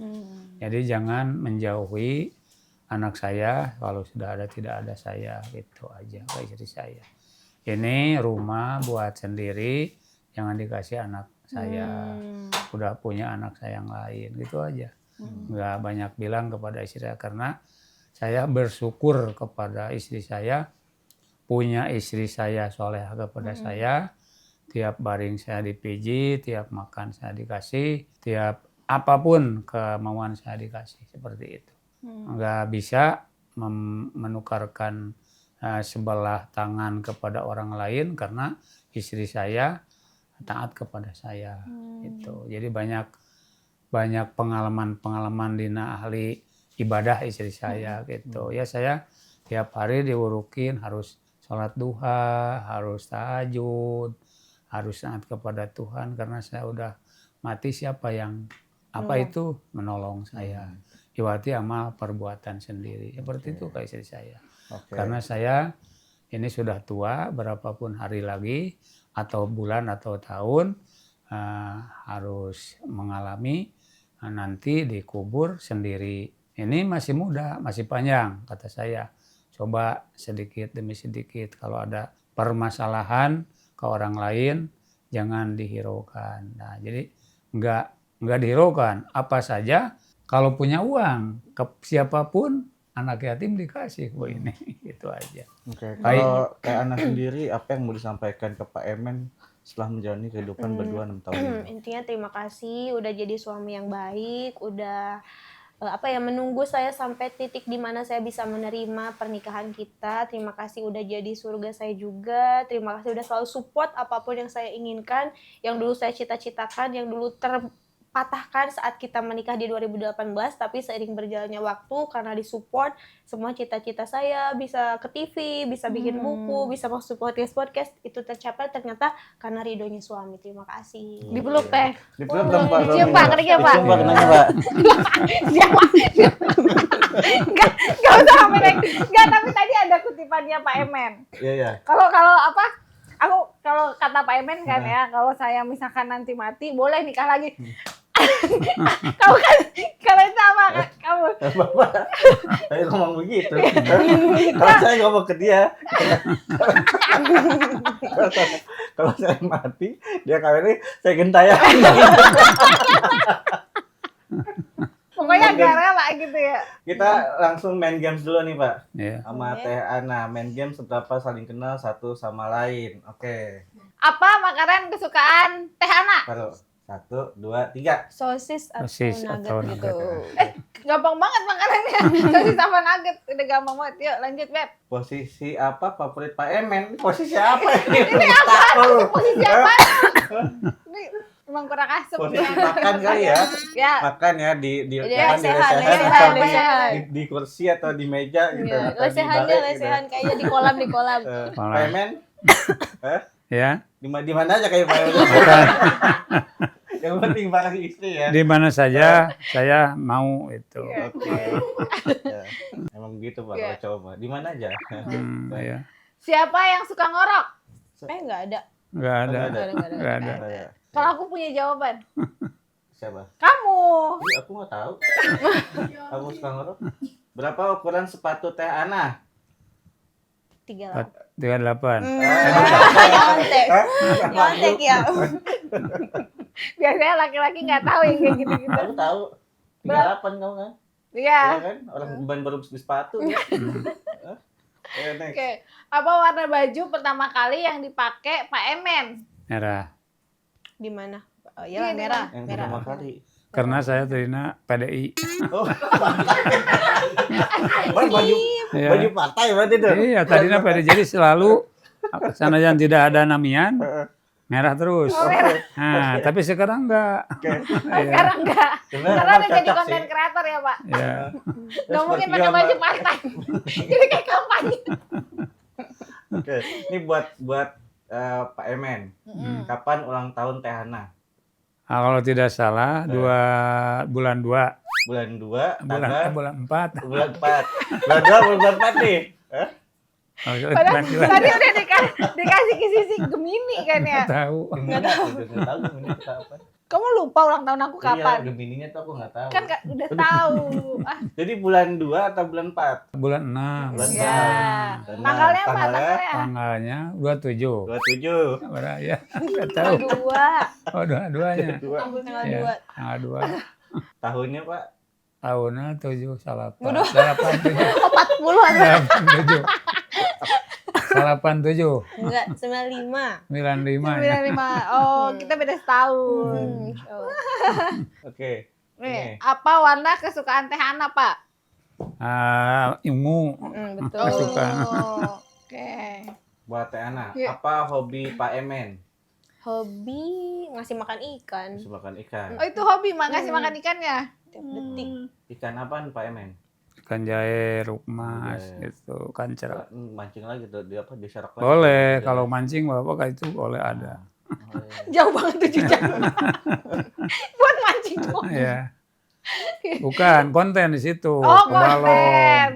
Jadi jangan menjauhi anak saya kalau sudah ada tidak ada saya, gitu aja ke istri saya. Ini rumah buat sendiri, jangan dikasih anak saya. Udah punya anak saya yang lain, gitu aja. Nggak banyak bilang kepada istri saya karena saya bersyukur kepada istri saya, punya istri saya soleh kepada saya, tiap baring saya dipijit, tiap makan saya dikasih, tiap apapun kemauan saya dikasih, seperti itu. Nggak bisa menukarkan sebelah tangan kepada orang lain karena istri saya taat kepada saya. Gitu. Jadi banyak pengalaman di ahli ibadah istri saya gitu. Ya saya tiap hari diurukin harus sholat duha, harus tahajud, harus taat kepada Tuhan karena saya udah mati siapa yang itu menolong saya. Iwati amal perbuatan sendiri. Seperti itu kayak istri saya. Karena saya ini sudah tua, berapapun hari lagi atau bulan atau tahun harus mengalami nanti dikubur sendiri. Ini masih muda, masih panjang kata saya. Coba sedikit demi sedikit. Kalau ada permasalahan ke orang lain, jangan dihiraukan. Nah, jadi nggak dihiraukan. Apa saja, kalau punya uang, ke siapapun, anak yatim dikasih kok ini. Itu aja. Oke, Baik. kalau kayak anak sendiri, apa yang mau disampaikan ke Pak Emen setelah menjalani kehidupan berdua 6 tahun ini? Intinya terima kasih udah jadi suami yang baik, udah menunggu saya sampai titik di mana saya bisa menerima pernikahan kita. Terima kasih udah jadi surga saya juga. Terima kasih udah selalu support apapun yang saya inginkan, yang dulu saya cita-citakan, yang dulu terpatahkan saat kita menikah di 2018, tapi seiring berjalannya waktu karena disupport, semua cita-cita saya bisa ke TV, bisa bikin buku, bisa masuk podcast itu tercapai ternyata karena ridhonya suami. Terima kasih. Dipeluk teh. Dipeluk dong Pak. Cium Pak, kenapa Pak? Cium Pak, kenapa Pak? Gak usah sampai naik. Gak, tapi tadi ada kutipannya Pak Emen. Iya. Kalau apa? Kalau kata Pak Emen kan ya, kalau saya misalkan nanti mati, boleh nikah lagi. Kamu kan, kalau itu apa kamu? Bapak, saya ngomong begitu. Kalau saya ngomong ke dia, kalau saya mati, dia kawin, saya gentayangan. Pokoknya gak rela gitu ya. Kita langsung main games dulu nih Pak. Ya. Sama Teh Ana, main game seberapa saling kenal satu sama lain. Oke. Apa makanan kesukaan Teh Ana? Baru 1, 2, 3. Sosis Sosis atau nugget gitu. nugget. Gampang banget makanannya. Sosis sama nugget. Udah gampang banget. Yuk lanjut, Beb. Posisi apa favorit Pak Emen? Posisi apa ini? Ini apa? Posisi apa? Ini emang kurang asem. Posisi makan kali ya? Ya. Makan ya di Lesehan, lesehan lesehan, atau lesehan. di kursi atau di meja gitu. Ya, atau di lesehannya balik gitu. lesehan kayaknya di kolam. Pak Emen? Ya. Di mana aja kayak Pak Emen? Yang penting barang istri ya. Di mana saja saya mau itu. Oke. Ya, emang gitu Pak kalau cowok mah. Di mana aja. Ya. Siapa yang suka ngorok? Nggak ada. Nggak ada. Nggak Nggak ada. Ya. Kalau aku punya jawaban. Siapa? Kamu. Ih, aku nggak tahu. Kamu suka ngorok? Berapa ukuran sepatu Teh Ana? 38. 38. Nyontek ya. Biasanya laki-laki nggak tahu yang kayak gitu-gitu. Aku tahu. 38 kamu kan? Iya. Ya kan? Orang baru beli sepatu. Ya. Next. Oke. Apa warna baju pertama kali yang dipakai Pak Emen? Merah. Di mana? Oh, iya merah. Yang Merah. pertama kali. Karena saya terina PDI. Oh. baju Iya. baju partai berarti itu. Iya, tadinya PDI. Jadi selalu sana yang tidak ada namian, merah terus. Nah, tapi sekarang enggak. Sekarang enggak. Karena udah jadi konten kreator ya Pak. Ya. Nggak mungkin pakai baju partai. Jadi kayak kampanye. Oke, ini buat Pak Emen. Kapan ulang tahun Teh Ana? Nah, kalau tidak salah bulan 2. Bulan 2, tanggal Bulan 4. bulan 4. Bulan 4 nih. Hah? Padahal tadi udah dikasih kisi Gemini kan ya. Tahu. Enggak tahu ini kapan. Kamu lupa ulang tahun aku kapan? Iya, Gemininya tuh aku enggak tahu. Kan udah tahu. Ah, Jadi bulan 2 atau bulan 4? Bulan 6. Bulan ya. 6. Tanggalnya apa? Tanggalnya? Tanggalnya? Tanggalnya 27. 27. Berapa ya? Enggak tahu. 2. Oh, dua-duanya. Tanggal Ya, 2. tanggal 2. Tahunnya Pak? Tahunnya 7 salah. 87. 40 87. Enggak, 95. 95. 95. Oh, kita beda setahun. Oke. Nih, apa warna kesukaan Teh Ana, Pak? Ungu. Betul. Kesukaan. Oh, oke. Buat Teh Ana, Iya. apa hobi Pak Emen? Hobi ngasih makan ikan Bisa makan ikan. Oh, itu hobi makasih makan ikannya. tiap detik. Ikan apaan Pak Emen? Ikan jahe, rukmas, Jahe. itu kancer. Mancing lagi tuh di apa di serak lagi. Boleh, Di- kalau mancing Bapak itu boleh ada. Oh, iya. Jauh banget 7 jam. Buat mancing doang. Ya. Bukan konten di situ. Oh, Kebalong. konten.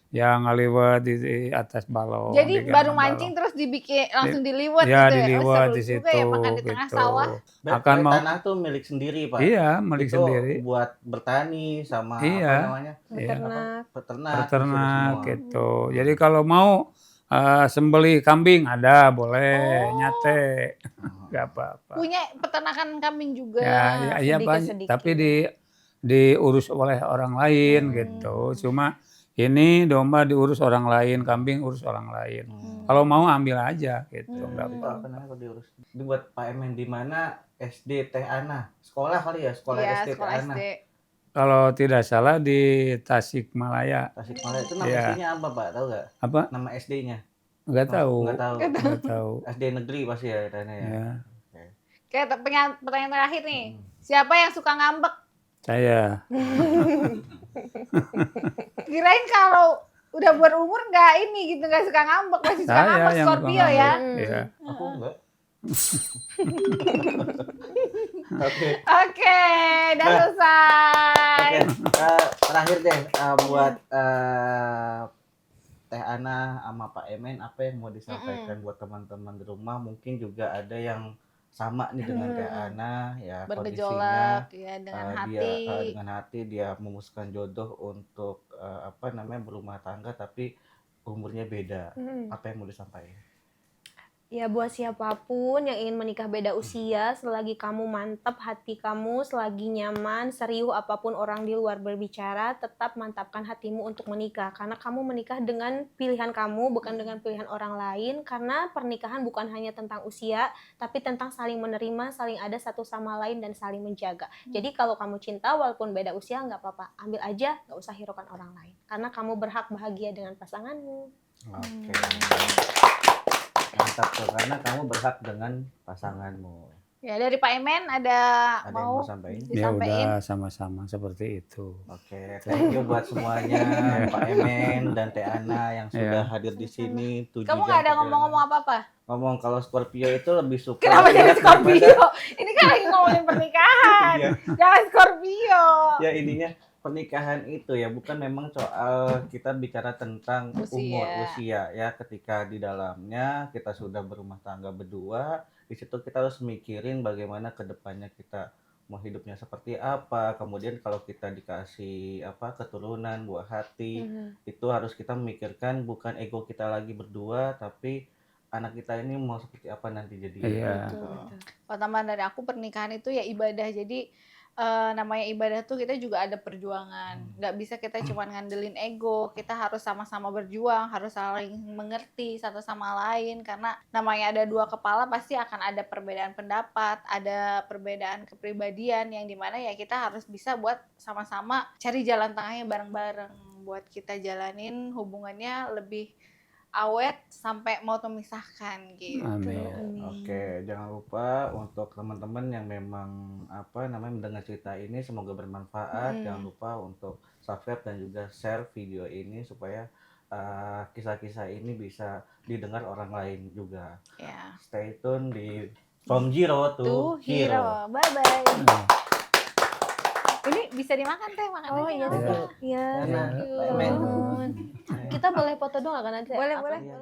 yang ngaliwat di atas balong. Jadi di baru kanan mancing balong. terus dibikin langsung diliwat Ya, gitu ya. Oh, diliwat seru di juga situ ya makan di tengah gitu. sawah. Akan mau Tanah tuh milik sendiri, Pak. iya, milik Itu sendiri. buat bertani sama Iya. apa namanya? Iya. Beternak. Peternak, di situ Peternak semua. gitu. Jadi kalau mau sembelih kambing ada, boleh Oh. nyate. Nggak apa-apa. Punya peternakan kambing juga. Ya, iya banyak, sedikit-sedikit. tapi diurus oleh orang lain gitu. Cuma ini domba diurus orang lain, kambing urus orang lain. Kalau mau ambil aja gitu, nggak Itu apa-apa. apa namanya kalau diurus? Ini buat Pak Emen di mana SD Teh Ana? Sekolah kali ya, sekolah Iya, SD Teh sekolah Ana. SD. Kalau tidak salah di Tasikmalaya. Tasikmalaya itu nama Iya. SD-nya apa, Pak? Tahu nggak? Apa? Nama SD-nya? Nggak tahu. Nggak tahu. Nggak tahu. SD negeri pasti ya katanya ya. Ya, Oke, pertanyaan terakhir nih. Siapa yang suka ngambek? saya. Kirain kalau udah berumur nggak ini gitu, nggak suka ngambek, masih suka Saya ngambek yang Scorpio suka ya. ngambek. Iya. Aku enggak. Oke. Oke, udah Nah, selesai. Oke, terakhir deh buat Teh Ana sama Pak Emen, apa yang mau disampaikan buat teman-teman di rumah? Mungkin juga ada yang sama nih dengan Teh Ana ya, kondisinya Bergejolak ya dengan dia hati. dengan hati dia memutuskan jodoh untuk apa namanya berumah tangga tapi umurnya beda. Apa yang mau disampaikan? Ya buat siapapun yang ingin menikah beda usia, selagi kamu mantap hati kamu, selagi nyaman, serius apapun orang di luar berbicara, tetap mantapkan hatimu untuk menikah. Karena kamu menikah dengan pilihan kamu, bukan dengan pilihan orang lain. Karena pernikahan bukan hanya tentang usia, tapi tentang saling menerima, saling ada satu sama lain, dan saling menjaga. Jadi kalau kamu cinta, walaupun beda usia, nggak apa-apa. Ambil aja, nggak usah hiraukan orang lain. Karena kamu berhak bahagia dengan pasanganmu. Oke. Mantap tuh, karena kamu berhak dengan pasanganmu. Ya dari Pak Emen ada Yang mau mau sampaikan? Ya disampaikan? udah sama-sama seperti itu. Oke, thank you buat semuanya Pak Emen dan Teh Ana yang sudah hadir di sini. 7 Kamu jam nggak ada perjalanan. ngomong-ngomong apa-apa? Ngomong kalau Scorpio itu lebih suka Kenapa jadi lihat daripada- Scorpio? Ini kan lagi ngomongin pernikahan. Iya. Jangan Scorpio. Ya ininya pernikahan itu ya bukan memang soal kita bicara tentang umur usia ya, ketika di dalamnya kita sudah berumah tangga berdua, di situ kita harus mikirin bagaimana kedepannya kita mau hidupnya seperti apa, kemudian kalau kita dikasih apa keturunan buah hati itu harus kita memikirkan bukan ego kita lagi berdua tapi anak kita ini mau seperti apa nanti jadi. Iya. Kalau tambahan dari aku, pernikahan itu ya ibadah. Jadi namanya ibadah tuh kita juga ada perjuangan. Nggak bisa kita cuma ngandelin ego. Kita harus sama-sama berjuang, harus saling mengerti satu sama lain. Karena namanya ada dua kepala, pasti akan ada perbedaan pendapat, ada perbedaan kepribadian yang dimana ya kita harus bisa buat sama-sama cari jalan tengahnya bareng-bareng. Buat kita jalanin hubungannya lebih awet sampai mau memisahkan gitu. Amin. Oke, jangan lupa untuk teman-teman yang memang apa namanya mendengar cerita ini semoga bermanfaat. Jangan lupa untuk subscribe dan juga share video ini supaya kisah-kisah ini bisa didengar orang lain juga. Ya. Stay tune di From Zero to Hero. Bye bye. Ini bisa dimakan teh, makan Oh aja, iya, nggak apa-apa. iya. Enak, Pak Emen. Kita boleh foto dong nggak kan nanti? Boleh, Apa? boleh. Iya.